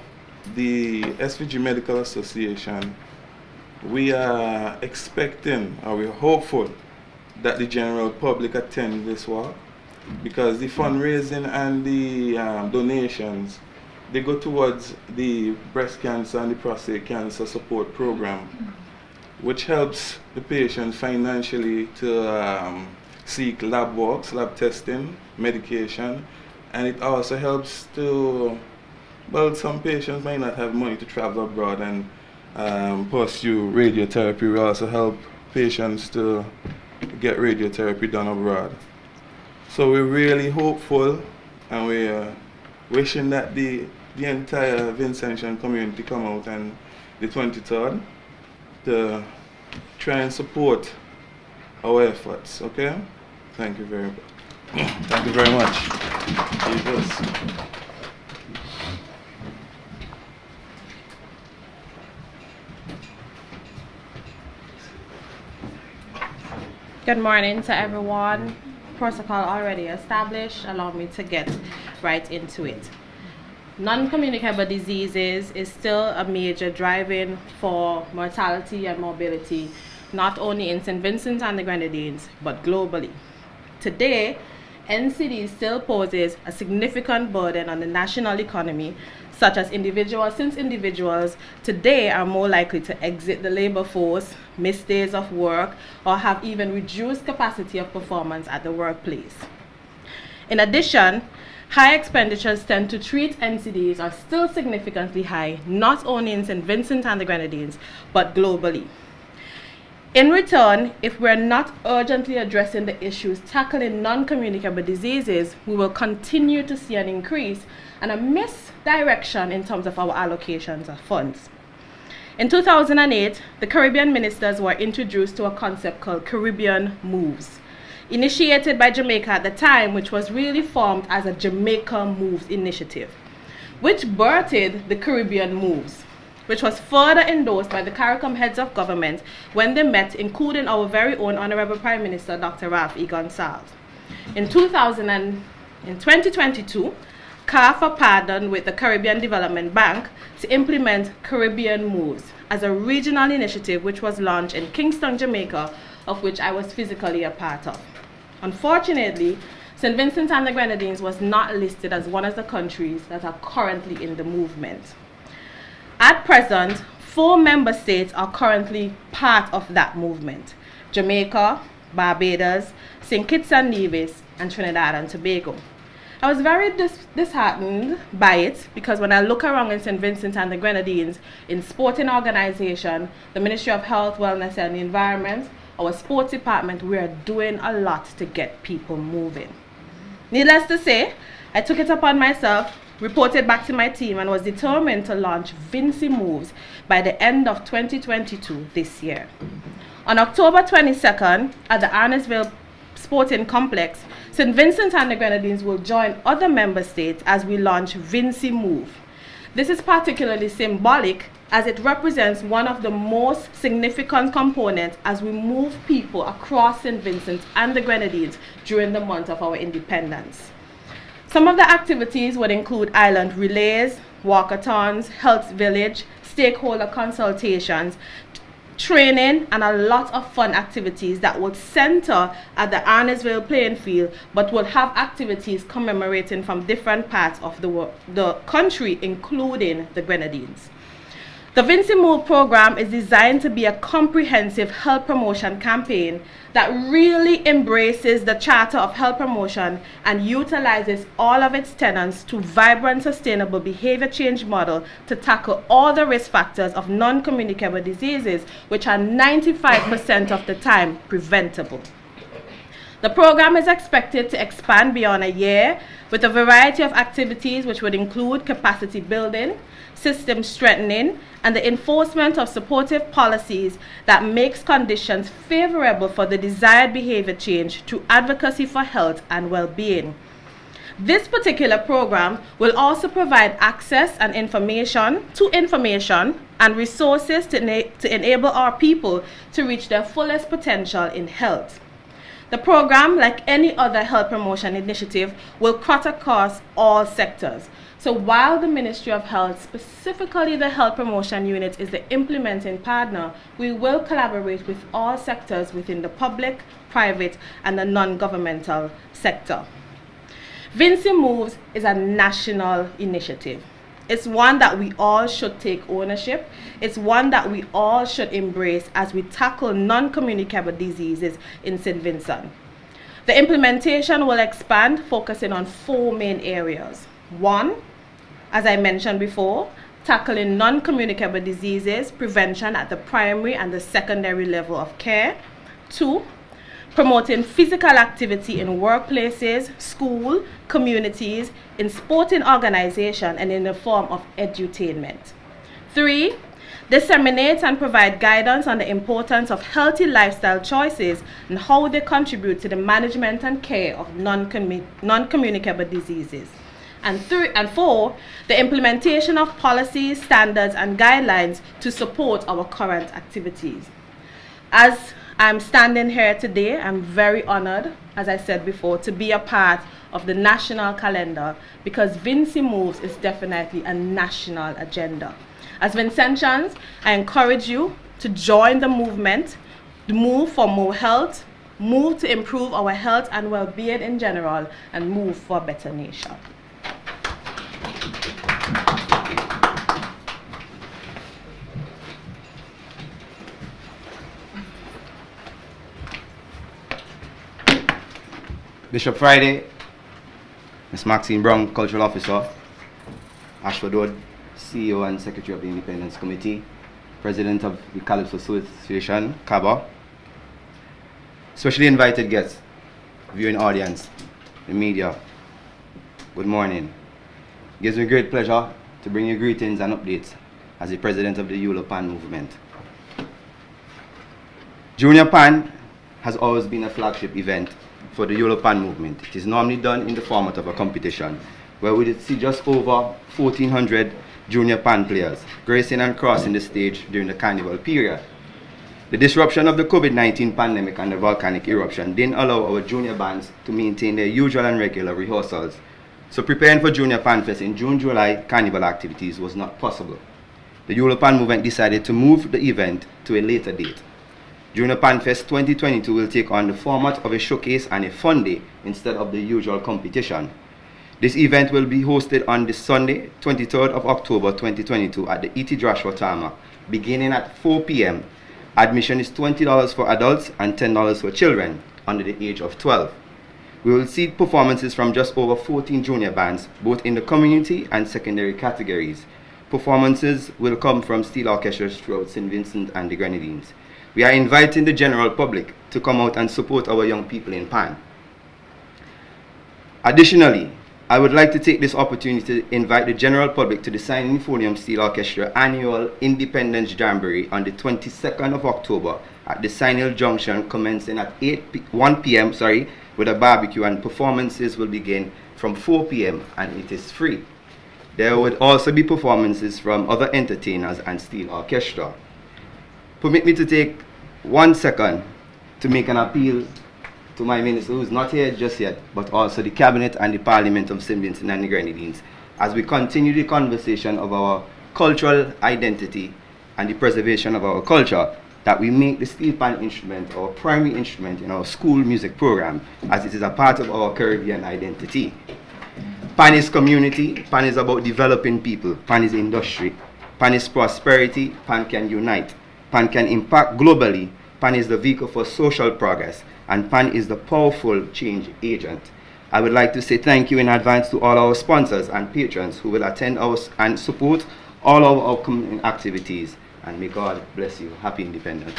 the SVG Medical Association, we are expecting, or we're hopeful, that the general public attend this walk, because the fundraising and the donations, they go towards the breast cancer and the prostate cancer support program, which helps the patient financially to seek lab works, lab testing, medication, and it also helps to, well, some patients might not have money to travel abroad and pursue radiotherapy. We also help patients to get radiotherapy done abroad. So we're really hopeful, and we're wishing that the entire Vincentian community come out on the 23rd to try and support our efforts, okay? Thank you very much. Thank you very much. Jesus. Good morning to everyone. Protocol already established. Allow me to get right into it. Non-communicable diseases is still a major driving for mortality and morbidity, not only in St. Vincent and the Grenadines, but globally. Today, NCD still poses a significant burden on the national economy, since individuals today are more likely to exit the labor force, miss days of work, or have even reduced capacity of performance at the workplace. In addition, high expenditures tend to treat NCDs are still significantly high, not only in St. Vincent and the Grenadines, but globally. In return, if we're not urgently addressing the issues tackling non-communicable diseases, we will continue to see an increase and a misdirection in terms of our allocations of funds. In 2008, the Caribbean ministers were introduced to a concept called Caribbean Moves, initiated by Jamaica at the time, which was really formed as a Jamaica Moves initiative, which birthed the Caribbean Moves, which was further endorsed by the CARICOM heads of government when they met, including our very own Honorable Prime Minister, Dr. Ralph E. Gonsalves. In 2022, CARFA partnered with the Caribbean Development Bank to implement Caribbean Moves as a regional initiative which was launched in Kingston, Jamaica, of which I was physically a part of. Unfortunately, St. Vincent and the Grenadines was not listed as one of the countries that are currently in the movement. At present, 4 member states are currently part of that movement: Jamaica, Barbados, St. Kitts and Nevis, and Trinidad and Tobago. I was very disheartened by it, because when I look around in St. Vincent and the Grenadines, in sporting organization, the Ministry of Health, Wellness and the Environment, our sports department, we are doing a lot to get people moving. Needless to say, I took it upon myself, reported back to my team, and was determined to launch Vincy Moves by the end of 2022 this year. On October 22nd, at the Arnesville Sporting Complex, St. Vincent and the Grenadines will join other member states as we launch Vincy Move. This is particularly symbolic as it represents one of the most significant components as we move people across St. Vincent and the Grenadines during the month of our independence. Some of the activities would include island relays, walkathons, health village, stakeholder consultations, training, and a lot of fun activities that would center at the Arnesville playing field, but would have activities commemorating from different parts of the country, including the Grenadines. The Vincy Move program is designed to be a comprehensive health promotion campaign that really embraces the Charter of Health Promotion and utilizes all of its tenets to vibrant, sustainable behavior change model to tackle all the risk factors of non-communicable diseases, which are 95% of the time preventable. The program is expected to expand beyond a year with a variety of activities which would include capacity building, system strengthening, and the enforcement of supportive policies that makes conditions favorable for the desired behavior change through advocacy for health and well-being. This particular program will also provide access and information and resources to enable our people to reach their fullest potential in health. The program, like any other health promotion initiative, will cut across all sectors. So while the Ministry of Health, specifically the Health Promotion Unit, is the implementing partner, we will collaborate with all sectors within the public, private, and the non-governmental sector. Vinci Moves is a national initiative. It's one that we all should take ownership. It's one that we all should embrace as we tackle non-communicable diseases in St. Vincent. The implementation will expand, focusing on 4 main areas. 1, as I mentioned before, tackling non-communicable diseases, prevention at the primary and the secondary level of care. 2, promoting physical activity in workplaces, school, communities, in sporting organization, and in the form of edutainment. 3, disseminate and provide guidance on the importance of healthy lifestyle choices and how they contribute to the management and care of non-communicable diseases. And 4, the implementation of policies, standards, and guidelines to support our current activities. As I'm standing here today, I'm very honored, as I said before, to be a part of the national calendar, because Vinci Moves is definitely a national agenda. As Vincentians, I encourage you to join the movement, move for more health, move to improve our health and well-being in general, and move for a better nation. Bishop Friday, Ms. Maxine Brown, Cultural Officer, Ashford Road, CEO and Secretary of the Independence Committee, President of the Calypso Association, CABA, specially invited guests, viewing audience, the media, good morning. It gives me great pleasure to bring you greetings and updates as the President of the Eula Pan movement. Junior Pan has always been a flagship event for the Eula Pan movement. It is normally done in the format of a competition, where we did see just over 1,400 junior Pan players gracing and crossing the stage during the carnival period. The disruption of the COVID-19 pandemic and the volcanic eruption didn't allow our junior bands to maintain their usual and regular rehearsals, so preparing for Junior Pan Fest in June-July carnival activities was not possible. The Eula Pan movement decided to move the event to a later date. Junior Pan Fest 2022 will take on the format of a showcase and a fun day instead of the usual competition. This event will be hosted on this Sunday, 23rd of October 2022 at the E.T. Joshua Tarmac, beginning at 4 p.m. Admission is $20 for adults and $10 for children under the age of 12. We will see performances from just over 14 junior bands, both in the community and secondary categories. Performances will come from steel orchestras throughout St. Vincent and the Grenadines. We are inviting the general public to come out and support our young people in Pan. Additionally, I would like to take this opportunity to invite the general public to the Sinfonium Steel Orchestra annual Independence Jamboree on the 22nd of October at the Sinil Junction, commencing at 1 p.m. with a barbecue, and performances will begin from 4 p.m. and it is free. There would also be performances from other entertainers and steel orchestra. Permit me to take 1 second to make an appeal to my minister, who is not here just yet, but also the Cabinet and the Parliament of St. Vincent and the Grenadines, as we continue the conversation of our cultural identity and the preservation of our culture, that we make the steel pan instrument our primary instrument in our school music program, as it is a part of our Caribbean identity. Pan is community, Pan is about developing people, Pan is industry, Pan is prosperity, Pan can unite, Pan can impact globally, Pan is the vehicle for social progress, and Pan is the powerful change agent. I would like to say thank you in advance to all our sponsors and patrons who will attend us and support all of our community activities, and may God bless you. Happy Independence.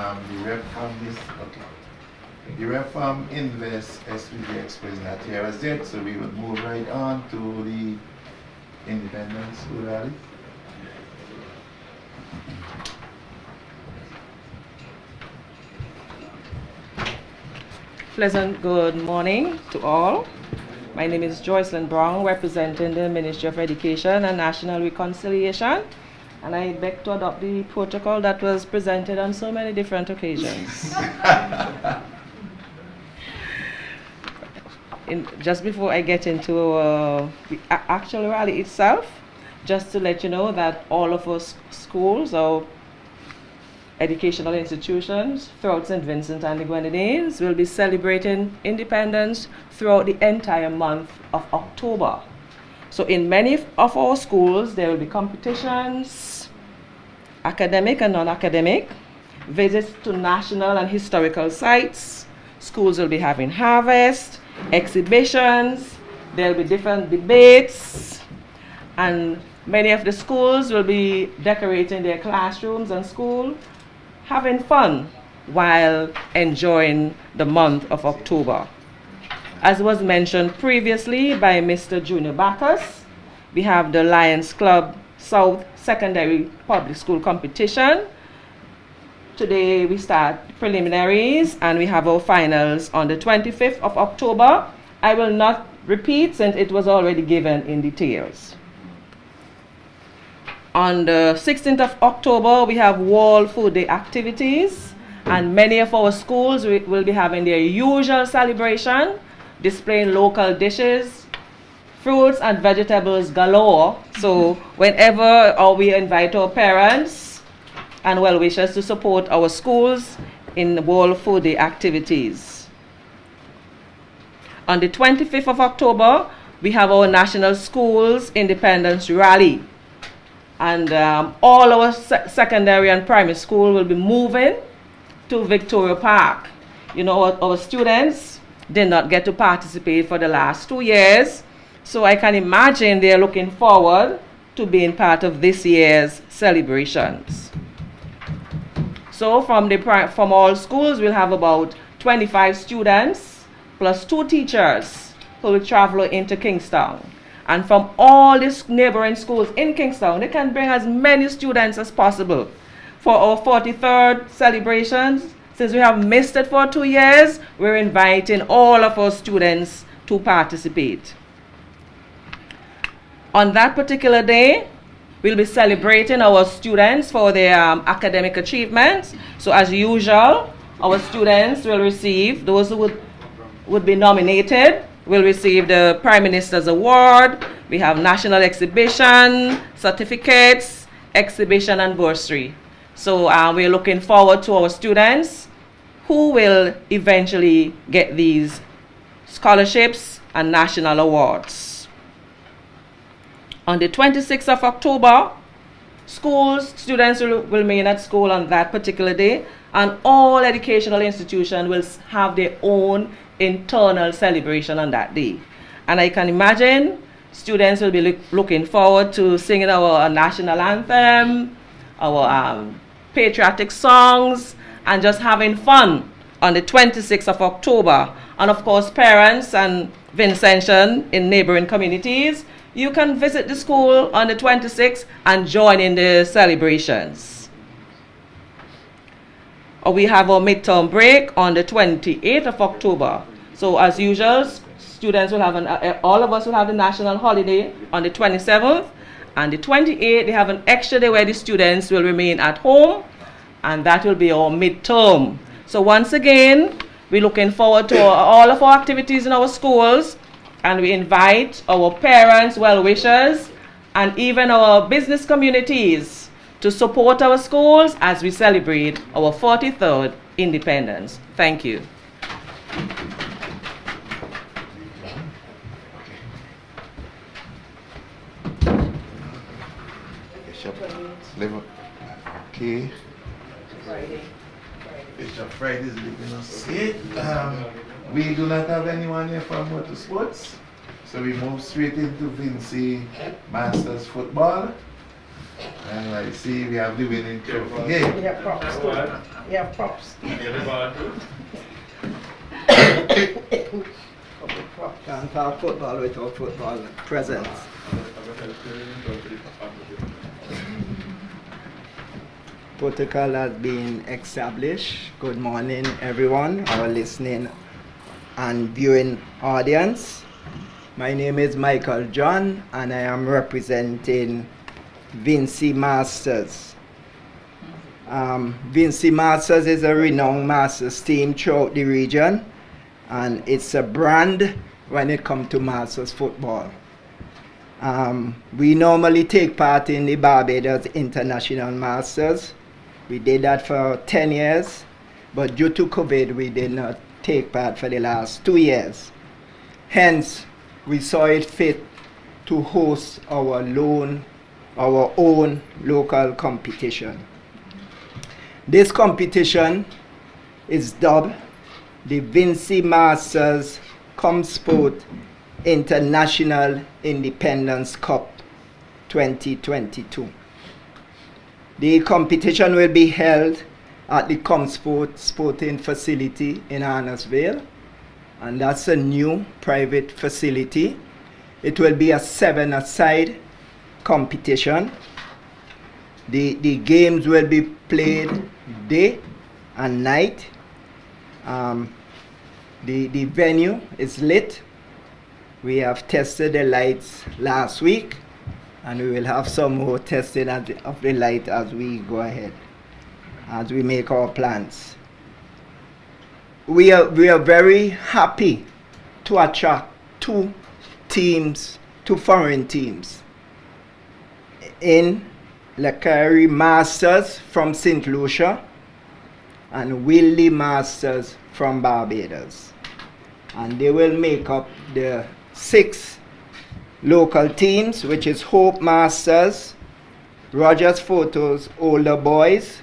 the rep from this, okay. The rep from Invest SPG Express not here as yet, so we will move right on to the Independence School Rally. Pleasant good morning to all. My name is Joycelyn Brown, representing the Ministry of Education and National Reconciliation, and I beg to adopt the protocol that was presented on so many different occasions. Just before I get into the actual rally itself, just to let you know that all of our schools or educational institutions throughout St. Vincent and the Grenadines will be celebrating independence throughout the entire month of October. So in many of our schools, there will be competitions, academic and non-academic, visits to national and historical sites. Schools will be having harvest, exhibitions, there will be different debates, and many of the schools will be decorating their classrooms and school, having fun while enjoying the month of October. As was mentioned previously by Mr. Junior Bacchus, we have the Lions Club South Secondary Public School Competition. Today we start preliminaries and we have our finals on the 25th of October. I will not repeat since it was already given in details. On the 16th of October, we have World Food Day activities, and many of our schools will be having their usual celebration, displaying local dishes, fruits and vegetables galore. So whenever we invite our parents and well-wishers to support our schools in World Food Day activities. On the 25th of October, we have our National Schools Independence Rally. And all our secondary and primary school will be moving to Victoria Park. You know, our students did not get to participate for the last 2 years, so I can imagine they're looking forward to being part of this year's celebrations. So from all schools, we'll have about 25 students plus 2 teachers who will travel into Kingstown. And from all these neighboring schools in Kingstown, they can bring as many students as possible. For our 43rd celebrations, since we have missed it for 2 years, we're inviting all of our students to participate. On that particular day, we'll be celebrating our students for their academic achievements. So as usual, our students will receive, those who would be nominated, will receive the Prime Minister's Award. We have national exhibition, certificates, exhibition and bursary. So we're looking forward to our students who will eventually get these scholarships and national awards. On the 26th of October, students will remain at school on that particular day, and all educational institutions will have their own internal celebration on that day. And I can imagine students will be looking forward to singing our national anthem, our patriotic songs, and just having fun on the 26th of October. And of course, parents and Vincentian in neighboring communities, you can visit the school on the 26th and join in the celebrations. We have our midterm break on the 28th of October. So as usual, students will have all of us will have the national holiday on the 27th, and the 28th they have an extra day where the students will remain at home, and that will be our midterm. So once again, we're looking forward to all of our activities in our schools, and we invite our parents, well-wishers, and even our business communities to support our schools as we celebrate our 43rd independence. Thank you. Okay. Bishop Friday is leaving us seat. We do not have anyone here from Motorsports, so we move straight into Vinci Masters Football. And I see we have the winning trophy. Hey. We have props too. We have props. Can't have football without football presence. Protocol has been established. Good morning, everyone, our listening and viewing audience. My name is Michael John, and I am representing Vinci Masters. Vinci Masters is a renowned masters team throughout the region, and it's a brand when it comes to masters football. We normally take part in the Barbados International Masters. We did that for 10 years, but due to COVID, we did not take part for the last 2 years. Hence, we saw it fit to host our own local competition. This competition is dubbed the Vinci Masters ComSport International Independence Cup 2022. The competition will be held at the ComSport Sporting Facility in Arnesville, and that's a new private facility. It will be a 7-a-side competition. The games will be played day and night. The venue is lit. We have tested the lights last week, and we will have some more testing of the light as we go ahead, as we make our plans. We are very happy to attract two foreign teams in Lekari Masters from St. Lucia and Willie Masters from Barbados. And they will make up the 6 local teams, which is Hope Masters, Rogers Photos Older Boys,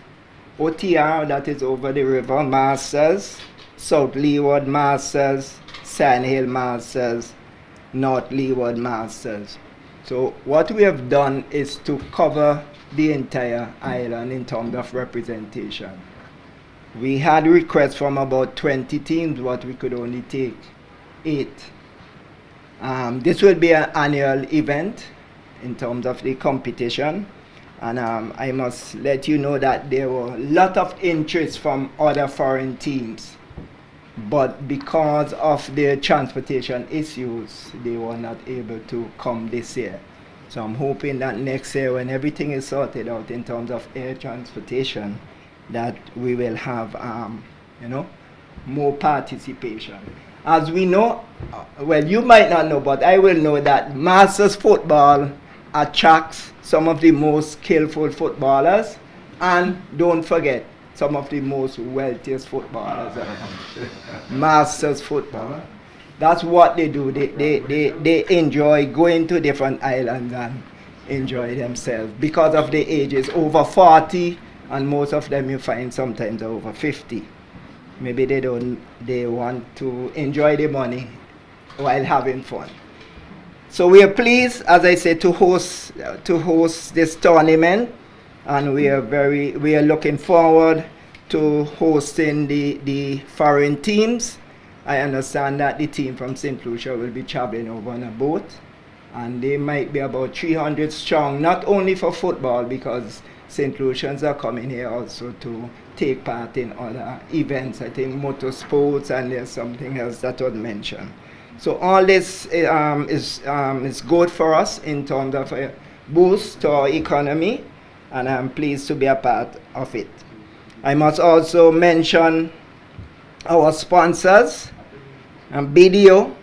OTR, that is Over the River Masters, South Leeward Masters, Sandhill Masters, North Leeward Masters. So what we have done is to cover the entire island in terms of representation. We had requests from about 20 teams, but we could only take 8. This will be an annual event in terms of the competition, and I must let you know that there were a lot of interest from other foreign teams, but because of their transportation issues, they were not able to come this year. So I'm hoping that next year, when everything is sorted out in terms of air transportation, that we will have more participation. As we know, well, you might not know, but I will know that Masters football attracts some of the most skillful footballers, and don't forget, some of the most wealthiest footballers around. Masters football. That's what they do. They enjoy going to different islands and enjoy themselves because of the ages, over 40, and most of them you find sometimes over 50. Maybe they want to enjoy the money while having fun. So we are pleased, as I said, to host this tournament, and we are looking forward to hosting the foreign teams. I understand that the team from St. Lucia will be traveling over on a boat, and they might be about 300 strong, not only for football, because St. Lucians are coming here also to take part in other events, I think motorsports, and there's something else that was mentioned. So all this is good for us in terms of a boost to our economy, and I'm pleased to be a part of it. I must also mention our sponsors, BDO,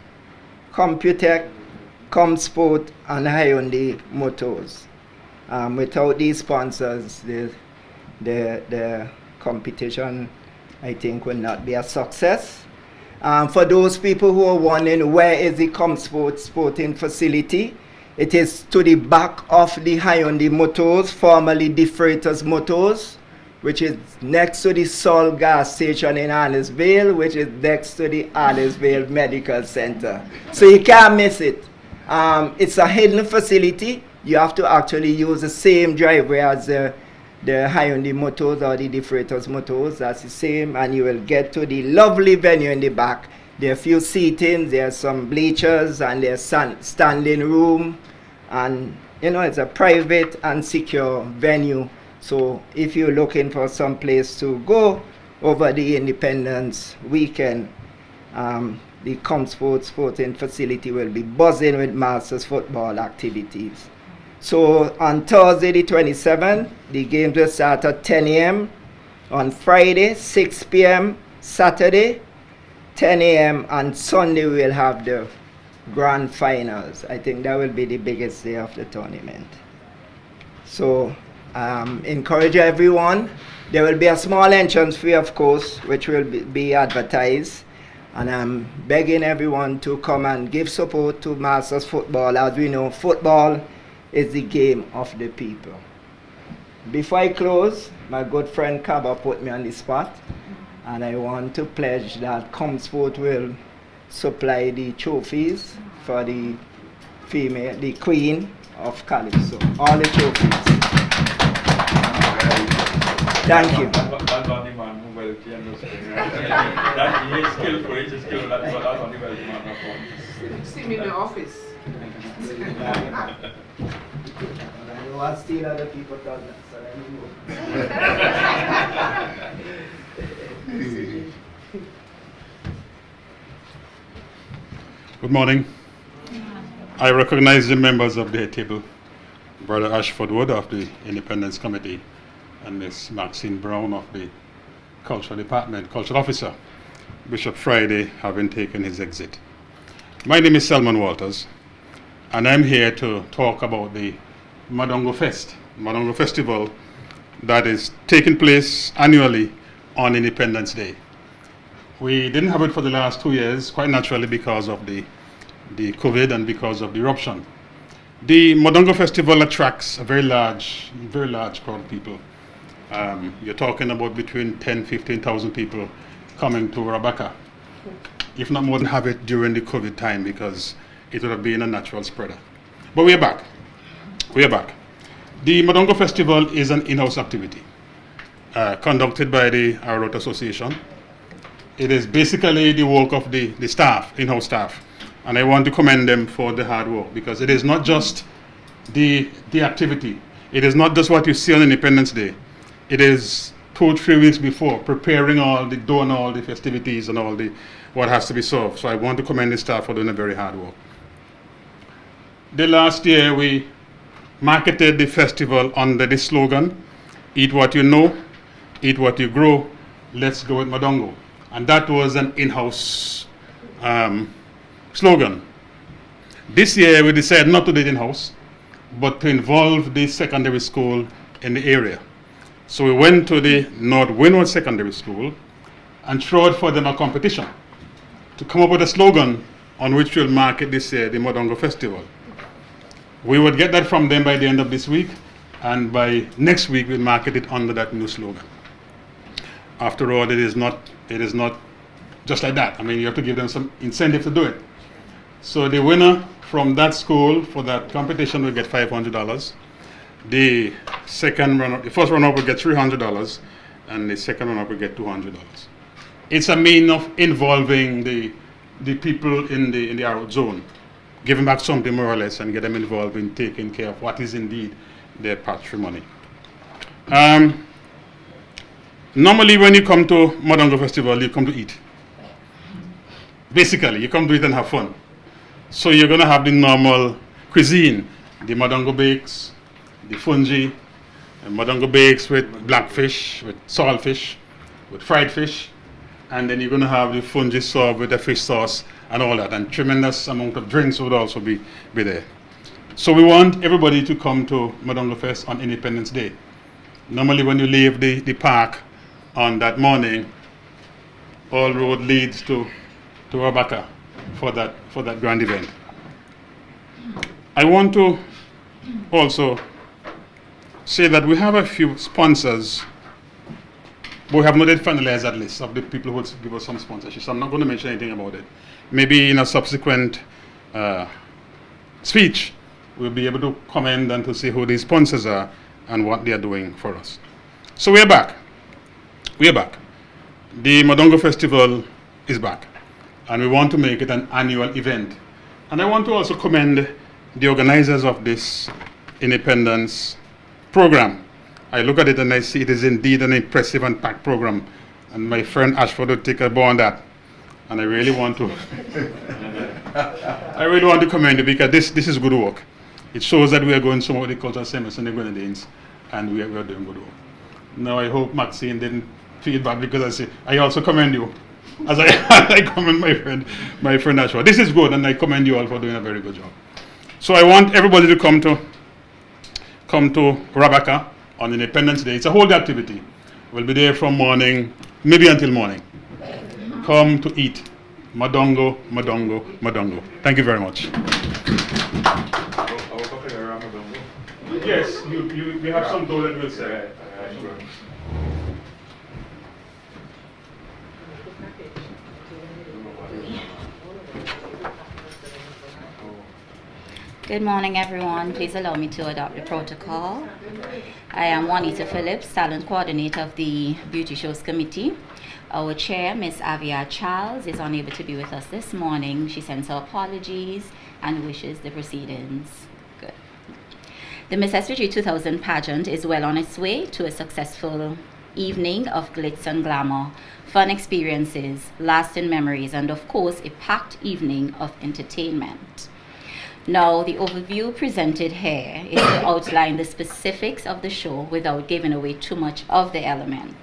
Computech, ComSport, and Hyundai Motors. Without these sponsors, the competition, I think, will not be a success. For those people who are wondering where is the ComSport sporting facility, it is to the back of the Hyundai Motors, formerly De Freitas Motors, which is next to the Sol gas station in Arnesville, which is next to the Arnesville Medical Center. So you can't miss it. It's a hidden facility. you have to actually use the same driveway as the Hyundai Motors or the Defrators Motors. That's the same, and you will get to the lovely venue in the back. There are a few seatings, there are some bleachers, and there's standing room, and you know, it's a private and secure venue. So if you're looking for some place to go over the Independence weekend, the ComSport Sporting Facility will be buzzing with Masters football activities. So on Thursday the 27th, the games will start at 10 a.m. On Friday, 6 p.m. Saturday, 10 a.m. and Sunday we'll have the grand finals. I think that will be the biggest day of the tournament. So encourage everyone. There will be a small entrance fee, of course, which will be advertised. And I'm begging everyone to come and give support to Masters football. As we know, football is the game of the people. Before I close, my good friend Kaba put me on the spot, and I want to pledge that ComSport will supply the trophies for the female, the Queen of Calypso, all the trophies. Thank you. See me in the office. I know I'll steal other people's thunder, so let me go. Good morning. I recognize the members of the table, Brother Ashford Wood of the Independence Committee and Miss Maxine Brown of the Cultural Department, Cultural Officer, Bishop Friday having taken his exit. My name is Selman Walters, and I'm here to talk about the Madongo Festival that is taking place annually on Independence Day. We didn't have it for the last 2 years, quite naturally because of the COVID and because of the eruption. The Madongo Festival attracts a very large crowd of people. You're talking about between 10,000–15,000 people coming to Rabaka, if not more than have it during the COVID time, because it would have been a natural spreader. But we are back. We are back. The Madongo Festival is an in-house activity conducted by the Arrowroot Association. It is basically the work of the staff, in-house staff, and I want to commend them for the hard work, because it is not just the activity. It is not just what you see on Independence Day. It is 2 or 3 weeks before, preparing doing all the festivities and all what has to be served. So I want to commend the staff for doing a very hard work. The last year we marketed the festival under the slogan, "Eat what you know, eat what you grow, let's go with Madongo." And that was an in-house slogan. This year we decided not to do it in-house, but to involve the secondary school in the area. So we went to the North Windward Secondary School and threw for them a competition to come up with a slogan on which we'll market this year, the Madongo Festival. We would get that from them by the end of this week, and by next week we'll market it under that new slogan. After all, it is not just like that. I mean, you have to give them some incentive to do it. So the winner from that school for that competition will get $500. The first runner-up will get $300, and the second runner-up will get $200. It's a mean of involving the people in the Arrowroot zone, giving back something more or less, and get them involved in taking care of what is indeed their patrimony. Normally when you come to Madongo Festival, you come to eat. Basically, you come to eat and have fun. So you're going to have the normal cuisine, the Madongo bakes, the fungi, and Madongo bakes with blackfish, with saltfish, with fried fish, and then you're going to have the fungi served with the fish sauce and all that, and tremendous amount of drinks would also be there. So we want everybody to come to Madongo Fest on Independence Day. Normally when you leave the park on that morning, all road leads to Rabaka for that grand event. I want to also say that we have a few sponsors, but we have not yet finalized that list of the people who will give us some sponsorship. So I'm not going to mention anything about it. Maybe in a subsequent speech, we'll be able to comment and to see who the sponsors are and what they are doing for us. So we're back. We're back. The Modongo Festival is back, and we want to make it an annual event. And I want to also commend the organizers of this Independence program. I look at it and I see it is indeed an impressive and packed program. And my friend Ashford will take a ball on that. And I really want to commend you, because this is good work. It shows that we are going somewhere with the cultural semester in the Grenadines, and we are doing good work. Now I hope Maxine didn't feel bad because I also commend you, as I commend my friend Ashford. This is good, and I commend you all for doing a very good job. So I want everybody to come to Rabaka on Independence Day. It's a whole day activity. We'll be there from morning, maybe until morning. Come to eat. Modongo, Modongo, Modongo. Thank you very much. Yes, we have some dough that we'll say. Good morning, everyone. Please allow me to adopt the protocol. I am Juanita Phillips, talent coordinator of the Beauty Shows Committee. Our chair, Ms. Avia Charles, is unable to be with us this morning. She sends her apologies and wishes the proceedings good. The Miss SVG 2000 pageant is well on its way to a successful evening of glitz and glamour, fun experiences, lasting memories, and of course, a packed evening of entertainment. Now, the overview presented here is to outline the specifics of the show without giving away too much of the elements.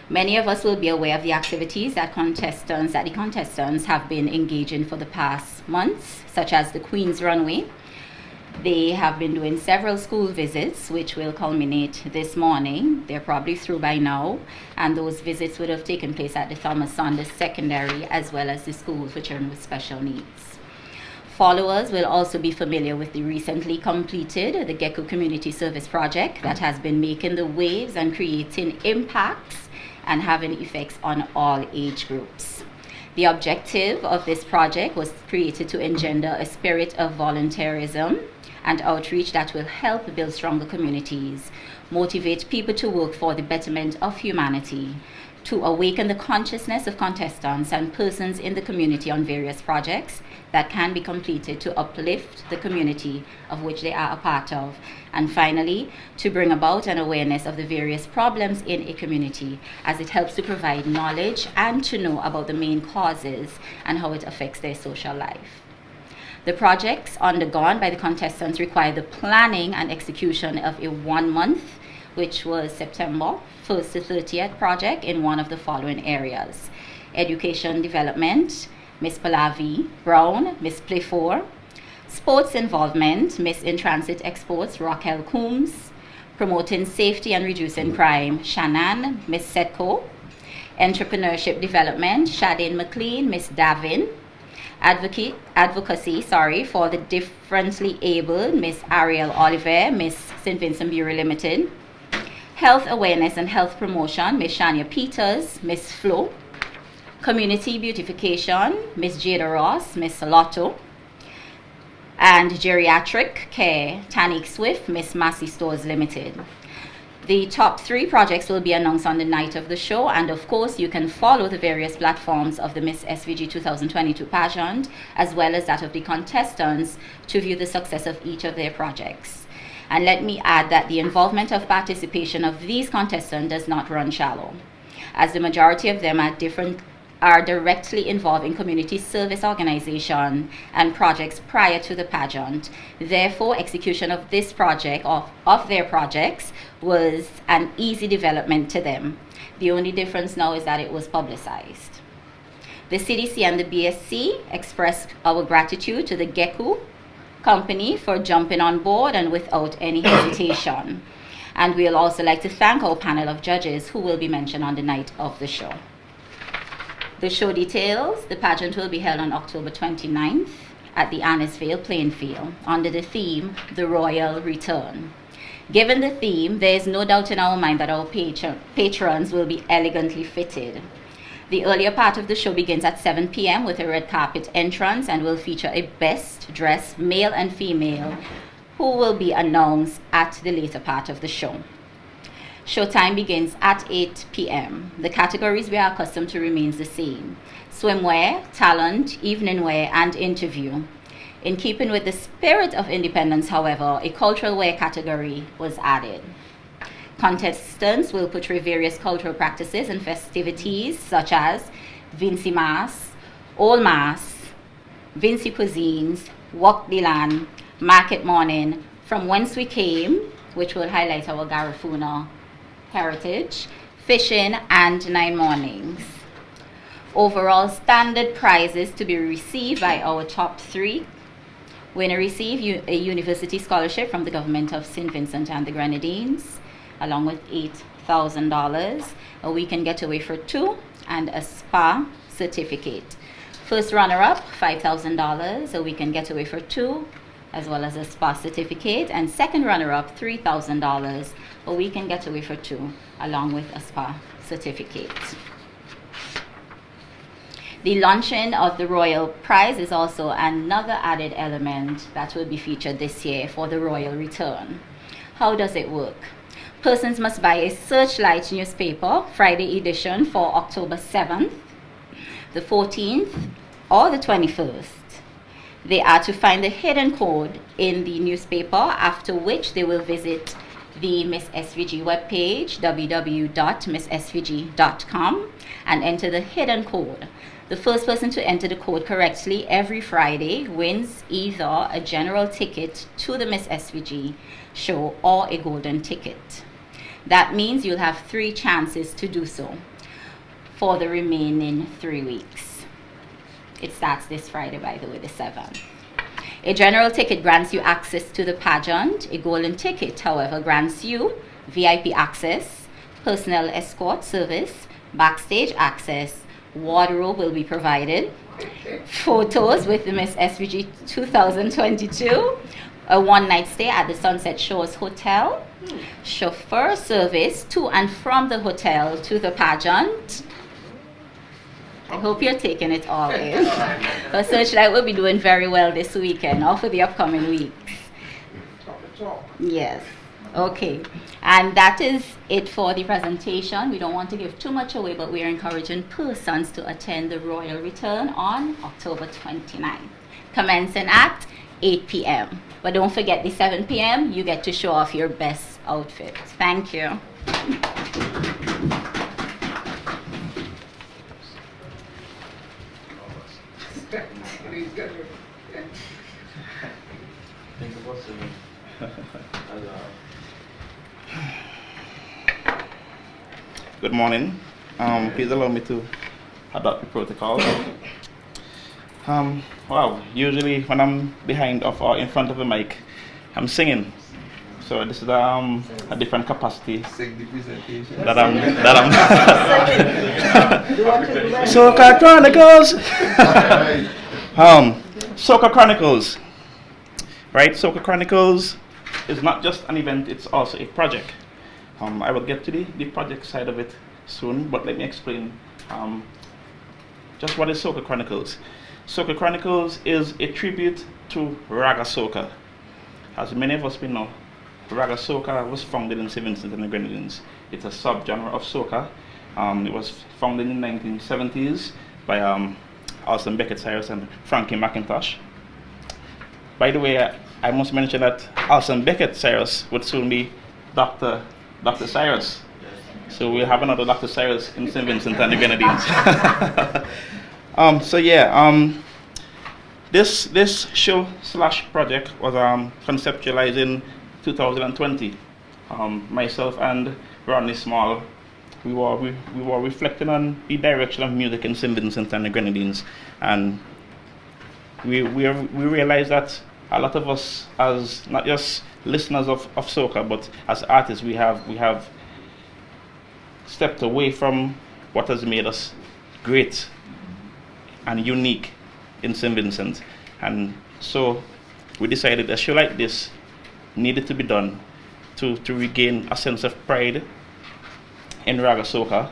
Many of us will be aware of the activities that the contestants have been engaging for the past months, such as the Queen's Runway. They have been doing several school visits, which will culminate this morning. They're probably through by now, and those visits would have taken place at the Thomas Saunders Secondary as well as the schools for children with special needs. Followers will also be familiar with the recently completed the Gecko Community Service Project that has been making the waves and creating impacts and having effects on all age groups. The objective of this project was created to engender a spirit of volunteerism and outreach that will help build stronger communities, motivate people to work for the betterment of humanity, to awaken the consciousness of contestants and persons in the community on various projects that can be completed to uplift the community of which they are a part of, and finally, to bring about an awareness of the various problems in a community, as it helps to provide knowledge and to know about the main causes and how it affects their social life. The projects undergone by the contestants require the planning and execution of a 1 month, which was September 1st to 30th project in one of the following areas: education development, Miss Pallavi Brown, Miss Playfor; sports involvement, Miss In Transit Exports, Raquel Coombs; promoting safety and reducing crime, Shannon, Miss Setko; entrepreneurship development, Shadane McLean, Miss Davin; advocacy for the differently abled, Miss Ariel Oliver, Miss St. Vincent Bureau Limited; health awareness and health promotion, Miss Shania Peters, Miss Flo; community beautification, Miss Jada Ross, Miss Lotto; and geriatric care, Tanik Swift, Miss Massey Stores Limited. The top 3 projects will be announced on the night of the show, and of course you can follow the various platforms of the Miss SVG 2022 pageant as well as that of the contestants to view the success of each of their projects. And let me add that the involvement of participation of these contestants does not run shallow, as the majority of them are directly involved in community service organization and projects prior to the pageant. Therefore, execution of this project, of their projects, was an easy development to them. The only difference now is that it was publicized. The CDC and the BSC expressed our gratitude to the Gecko company for jumping on board and without any hesitation. And we'll also like to thank our panel of judges who will be mentioned on the night of the show. The show details: the pageant will be held on October 29th at the Annisvale playing field under the theme, The Royal Return. Given the theme, there is no doubt in our mind that our patrons will be elegantly fitted. The earlier part of the show begins at 7 p.m. with a red carpet entrance and will feature a best dressed male and female who will be announced at the later part of the show. Showtime begins at 8 p.m. The categories we are accustomed to remains the same: swimwear, talent, evening wear, and interview. In keeping with the spirit of independence, however, a cultural wear category was added. Contestants will portray various cultural practices and festivities such as Vinci Mass, Old Mass, Vinci cuisines, Walk the Land, Market Morning, From Whence We Came, which will highlight our Garifuna heritage, fishing, and 9 mornings. Overall standard prizes to be received by our top 3. Winner receive a university scholarship from the government of St. Vincent and the Grenadines, along with $8,000, a weekend getaway for 2, and a spa certificate. First runner-up, $5,000, a weekend getaway for 2, as well as a spa certificate. And second runner-up, $3,000, a weekend getaway for 2, along with a spa certificate. The launching of the Royal Prize is also another added element that will be featured this year for the Royal Return. How does it work? Persons must buy a Searchlight newspaper, Friday edition, for October 7th, the 14th, or the 21st. They are to find the hidden code in the newspaper, after which they will visit the Miss SVG webpage, www.misssvg.com, and enter the hidden code. The first person to enter the code correctly every Friday wins either a general ticket to the Miss SVG show or a golden ticket. That means you'll have 3 chances to do so for the remaining 3 weeks. It starts this Friday, by the way, the 7th. A general ticket grants you access to the pageant. A golden ticket, however, grants you VIP access, personnel escort service, backstage access, wardrobe will be provided, photos with the Miss SVG 2022, a one-night stay at the Sunset Shores Hotel, chauffeur service to and from the hotel to the pageant. I hope you're taking it all in. But Searchlight will be doing very well this weekend or for the upcoming weeks. Yes. Okay. And that is it for the presentation. We don't want to give too much away, but we are encouraging persons to attend the Royal Return on October 29th, commencing at 8 p.m. But don't forget the 7 p.m. you get to show off your best outfit. Thank you. Good morning. Please allow me to adopt the protocol. Wow, usually when I'm behind or in front of the mic, I'm singing. So this is a different capacity that I'm Soca Chronicles. Soca Chronicles. Right? Soca Chronicles is not just an event, it's also a project. I will get to the project side of it soon, but let me explain just what is Soca Chronicles. Soca Chronicles is a tribute to Raga Soca. As many of us may know, Raga Soca was founded in St. Vincent and the Grenadines. It's a subgenre of soca. It was founded in the 1970s by Alston Beckett Cyrus and Frankie McIntosh. By the way, I must mention that Alston Beckett Cyrus would soon be Dr. Cyrus. So we'll have another Dr. Cyrus in St. Vincent and the Grenadines. This show/project was conceptualized in 2020. Myself and Rodney Small, we were reflecting on the direction of music in St. Vincent and the Grenadines, and we realized that a lot of us, as not just listeners of soca, but as artists, we have stepped away from what has made us great and unique in St. Vincent. And so we decided a show like this needed to be done to regain a sense of pride in Raga Soca,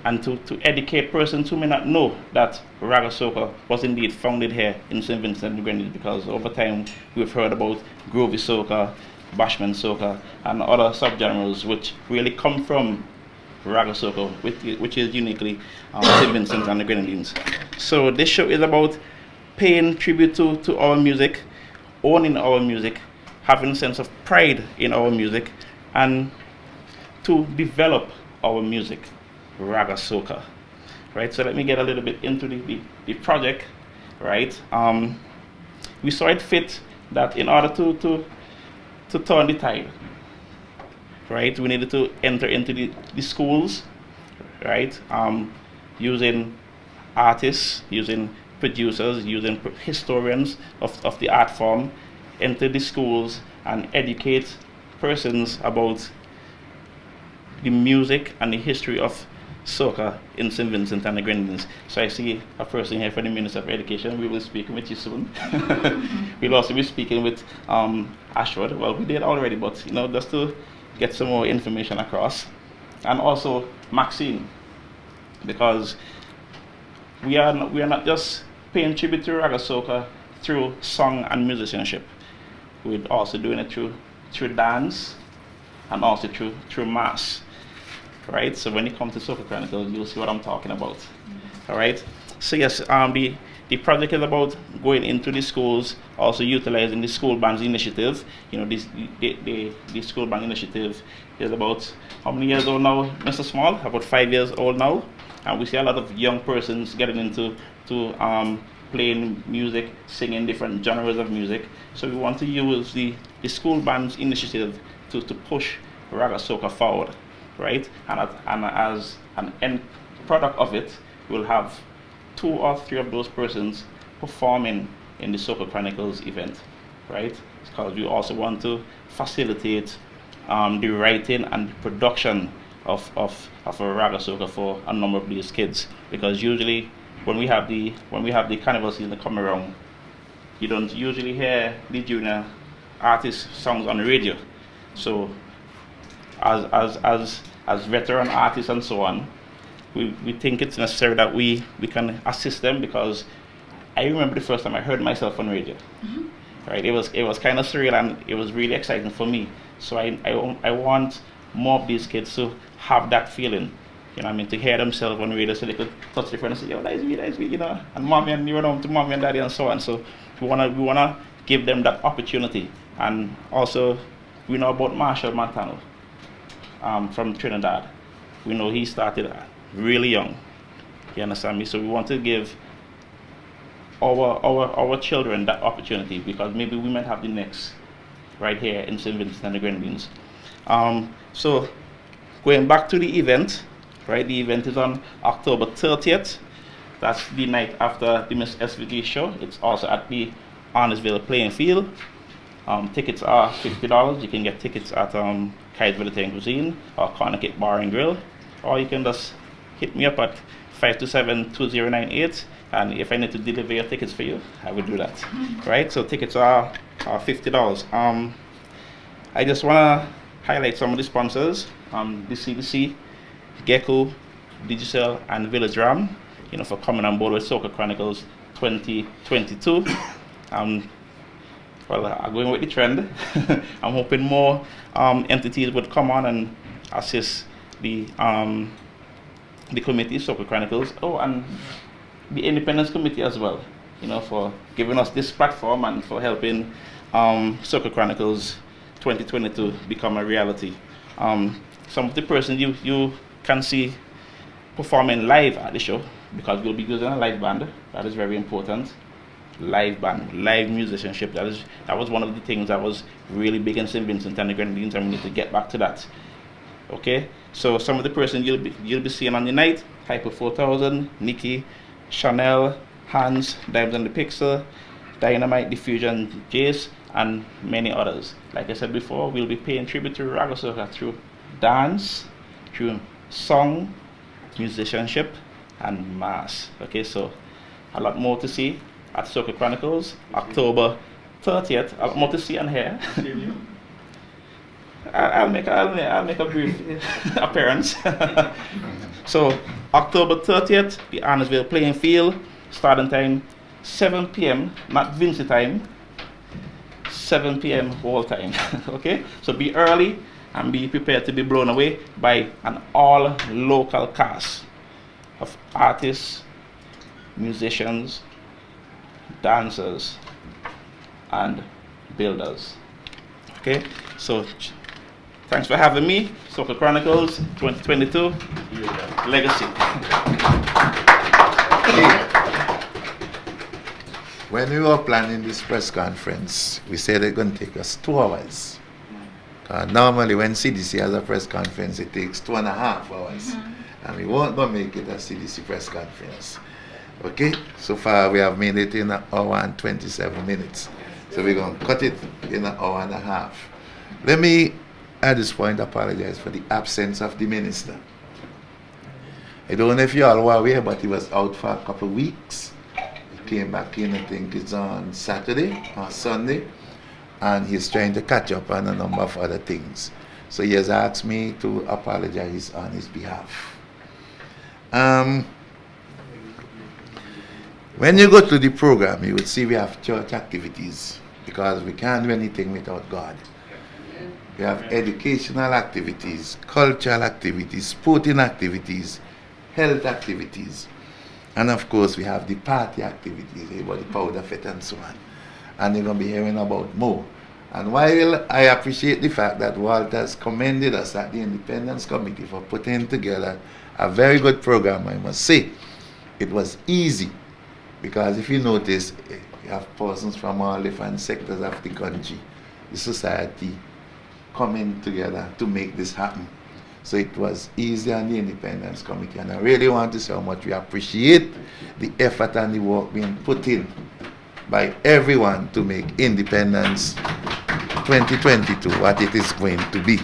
and to educate persons who may not know that Raga Soca was indeed founded here in St. Vincent and the Grenadines, because over time we've heard about Groovy Soca, Bashment Soca, and other subgenres which really come from Raga Soca, which is uniquely St. Vincent and the Grenadines. So this show is about paying tribute to our music, owning our music, having a sense of pride in our music, and to develop our music, Raga Soca. Right, so let me get a little bit into the project. Right, we saw it fit that in order to turn the tide, right, we needed to enter into the schools, right, using artists, using producers, using historians of the art form, enter the schools and educate persons about the music and the history of soca in St. Vincent and the Grenadines. So I see a person here from the Minister of Education. We will be speaking with you soon. We'll also be speaking with Ashford. Well, we did already, but just to get some more information across. And also Maxine, because we are not just paying tribute to Raga Soca through song and musicianship. We're also doing it through dance and also through mass. Right, so when you come to Soca Chronicles, you'll see what I'm talking about. All right, so yes, the project is about going into the schools, also utilizing the school bands initiative. The school band initiative is about how many years old now, Mr. Small? About 5 years old now, and we see a lot of young persons getting into playing music, singing different genres of music. So we want to use the school bands initiative to push Raga Soca forward. Right, and as an end product of it, we'll have 2 or 3 of those persons performing in the Soca Chronicles event, right? Because we also want to facilitate the writing and the production of a Raga Soca for a number of these kids, because usually when we have the carnival season come around, you don't usually hear the junior artist songs on the radio. So as veteran artists and so on, we think it's necessary that we can assist them, because I remember the first time I heard myself on radio. Right, it was kind of surreal, and it was really exciting for me. So I want more of these kids to have that feeling, to hear themselves on radio, so they could touch their friend and say, yo, that's me, and mommy, and you run home to mommy and daddy and so on. So we wanna give them that opportunity. And also we know about Marshall Montano from Trinidad. We know he started really young. You understand me? So we want to give our children that opportunity, because maybe we might have the next right here in St. Vincent and the Grenadines. So going back to the event, right? The event is on October 30th. That's the night after the Miss SVG show. It's also at the Arnesville Playing Field. Tickets are $50. You can get tickets at Kai's Vegetarian Cuisine or Carnatic Bar and Grill, or you can just hit me up at 527-2098, and if I need to deliver your tickets for you, I will do that. Right? So tickets are $50. I just want to highlight some of the sponsors: the CDC, Gecko, Digicel, and Village Ram, for coming on board with Soca Chronicles 2022. Well, I'm going with the trend. I'm hoping more entities would come on and assist the committee, Soca Chronicles. Oh, and the Independence Committee as well, for giving us this platform and for helping Soca Chronicles 2022 become a reality. Some of the persons you can see performing live at the show, because we'll be using a live band. That is very important. Live band, live musicianship. That was one of the things that was really big in St. Vincent and the Grenadines, and we need to get back to that. Okay, so some of the persons you'll be seeing on the night: Hyper 4000, Nikki, Chanel, Hans, Dimes and the Pixel, Dynamite, Diffusion, Jace, and many others. Like I said before, we'll be paying tribute to Raga Soca through dance, through song, musicianship, and mass. Okay, so a lot more to see at Soca Chronicles, October 30th. A lot more to see and hear. I'll make a brief appearance. So, October 30th, the Arnesville playing field, starting time 7 p.m., not Vinci time, 7 p.m. whole time. Okay? So be early and be prepared to be blown away by an all local cast of artists, musicians, dancers, and builders. Okay? So thanks for having me. Soca Chronicles 2022 Legacy. When we were planning this press conference, we said it's going to take us 2 hours. Normally when CDC has a press conference, it takes 2.5 hours. And we won't go make it a CDC press conference. Okay? So far we have made it in 1 hour and 27 minutes. So we're going to cut it in 1.5 hours. Let me, at this point, apologize for the absence of the minister. I don't know if you all were aware, but he was out for a couple of weeks. He came back in, I think it's on Saturday or Sunday, and he's trying to catch up on a number of other things. So he has asked me to apologize on his behalf. When you go to the program, you would see we have church activities, because we can't do anything without God. We have educational activities, cultural activities, sporting activities, health activities, and of course we have the party activities, about the powder fete and so on. And you're going to be hearing about more. And while I appreciate the fact that Walter has commended us at the Independence Committee for putting together a very good program, I must say, it was easy, because if you notice, you have persons from all different sectors of the country, the society, coming together to make this happen. So it was easy on the Independence Committee, and I really want to say how much we appreciate the effort and the work being put in by everyone to make Independence 2022 what it is going to be.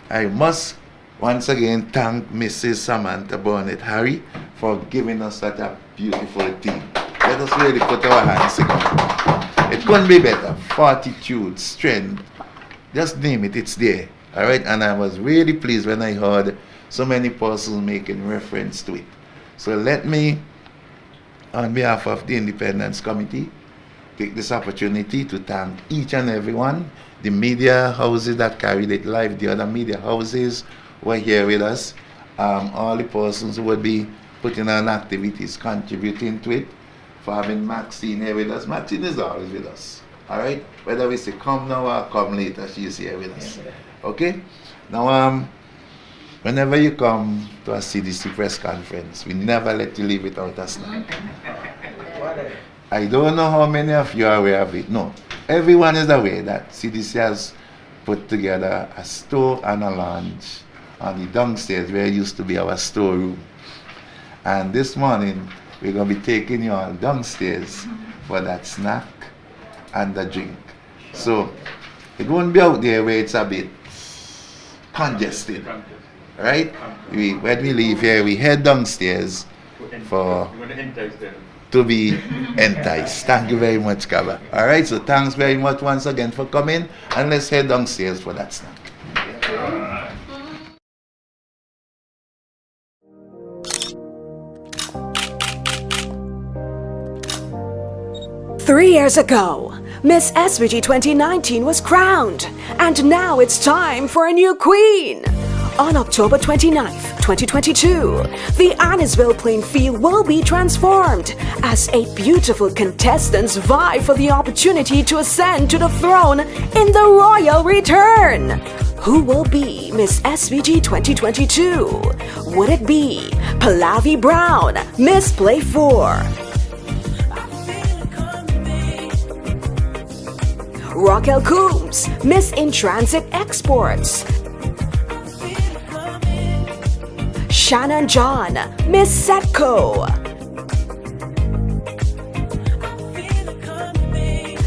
I must once again thank Mrs. Samantha Burnett Harry for giving us such a beautiful team. Let us really put our hands together. It couldn't be better. Fortitude, strength, just name it, it's there. All right, and I was really pleased when I heard so many persons making reference to it. So let me, on behalf of the Independence Committee, take this opportunity to thank each and every one, the media houses that carried it live, the other media houses who are here with us, all the persons who would be putting on activities, contributing to it, for having Maxine here with us. Maxine is always with us. All right, whether we say come now or come later, she is here with us. Okay? Now, whenever you come to a CDC press conference, we never let you leave without a snack. I don't know how many of you are aware of it. No, everyone is aware that CDC has put together a store and a lounge on the downstairs where it used to be our storeroom. And this morning, we're going to be taking you all downstairs for that snack and the drink. So it won't be out there where it's a bit congested, right? When we leave here, we head downstairs to be enticed. Thank you very much, Kaba. All right, so thanks very much once again for coming, and let's head downstairs for that snack. 3 years ago, Miss SVG 2019 was crowned, and now it's time for a new queen. On October 29th, 2022, the Arnesville playing field will be transformed as 8 beautiful contestants vie for the opportunity to ascend to the throne in the royal return. Who will be Miss SVG 2022? Would it be Pallavi Brown, Miss Play 4? Raquel Coombs, Miss In-Transit Exports. Shannon John, Miss Setco.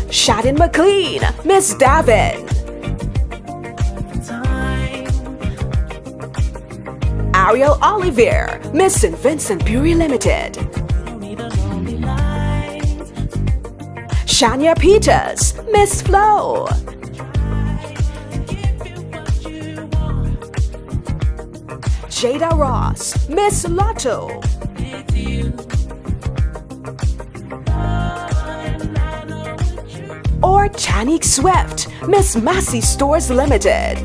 Shadin McLean, Miss Davin. Ariel Olivier, Miss St. Vincent Puri Limited. Shania Peters, Miss Flo. Jada Ross, Miss Lotto. Or Chanique Swift, Miss Massey Stores Limited.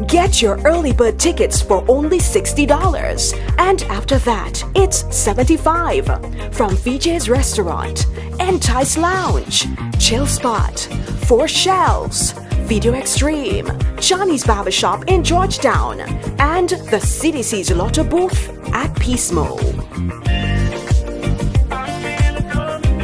Get your early bird tickets for only $60, and after that, it's $75 from VJ's Restaurant, Entice Lounge, Chill Spot, Four Shelves, Video Extreme, Johnny's Barbershop in Georgetown, and the CDC's Lotto booth at Peace Mo.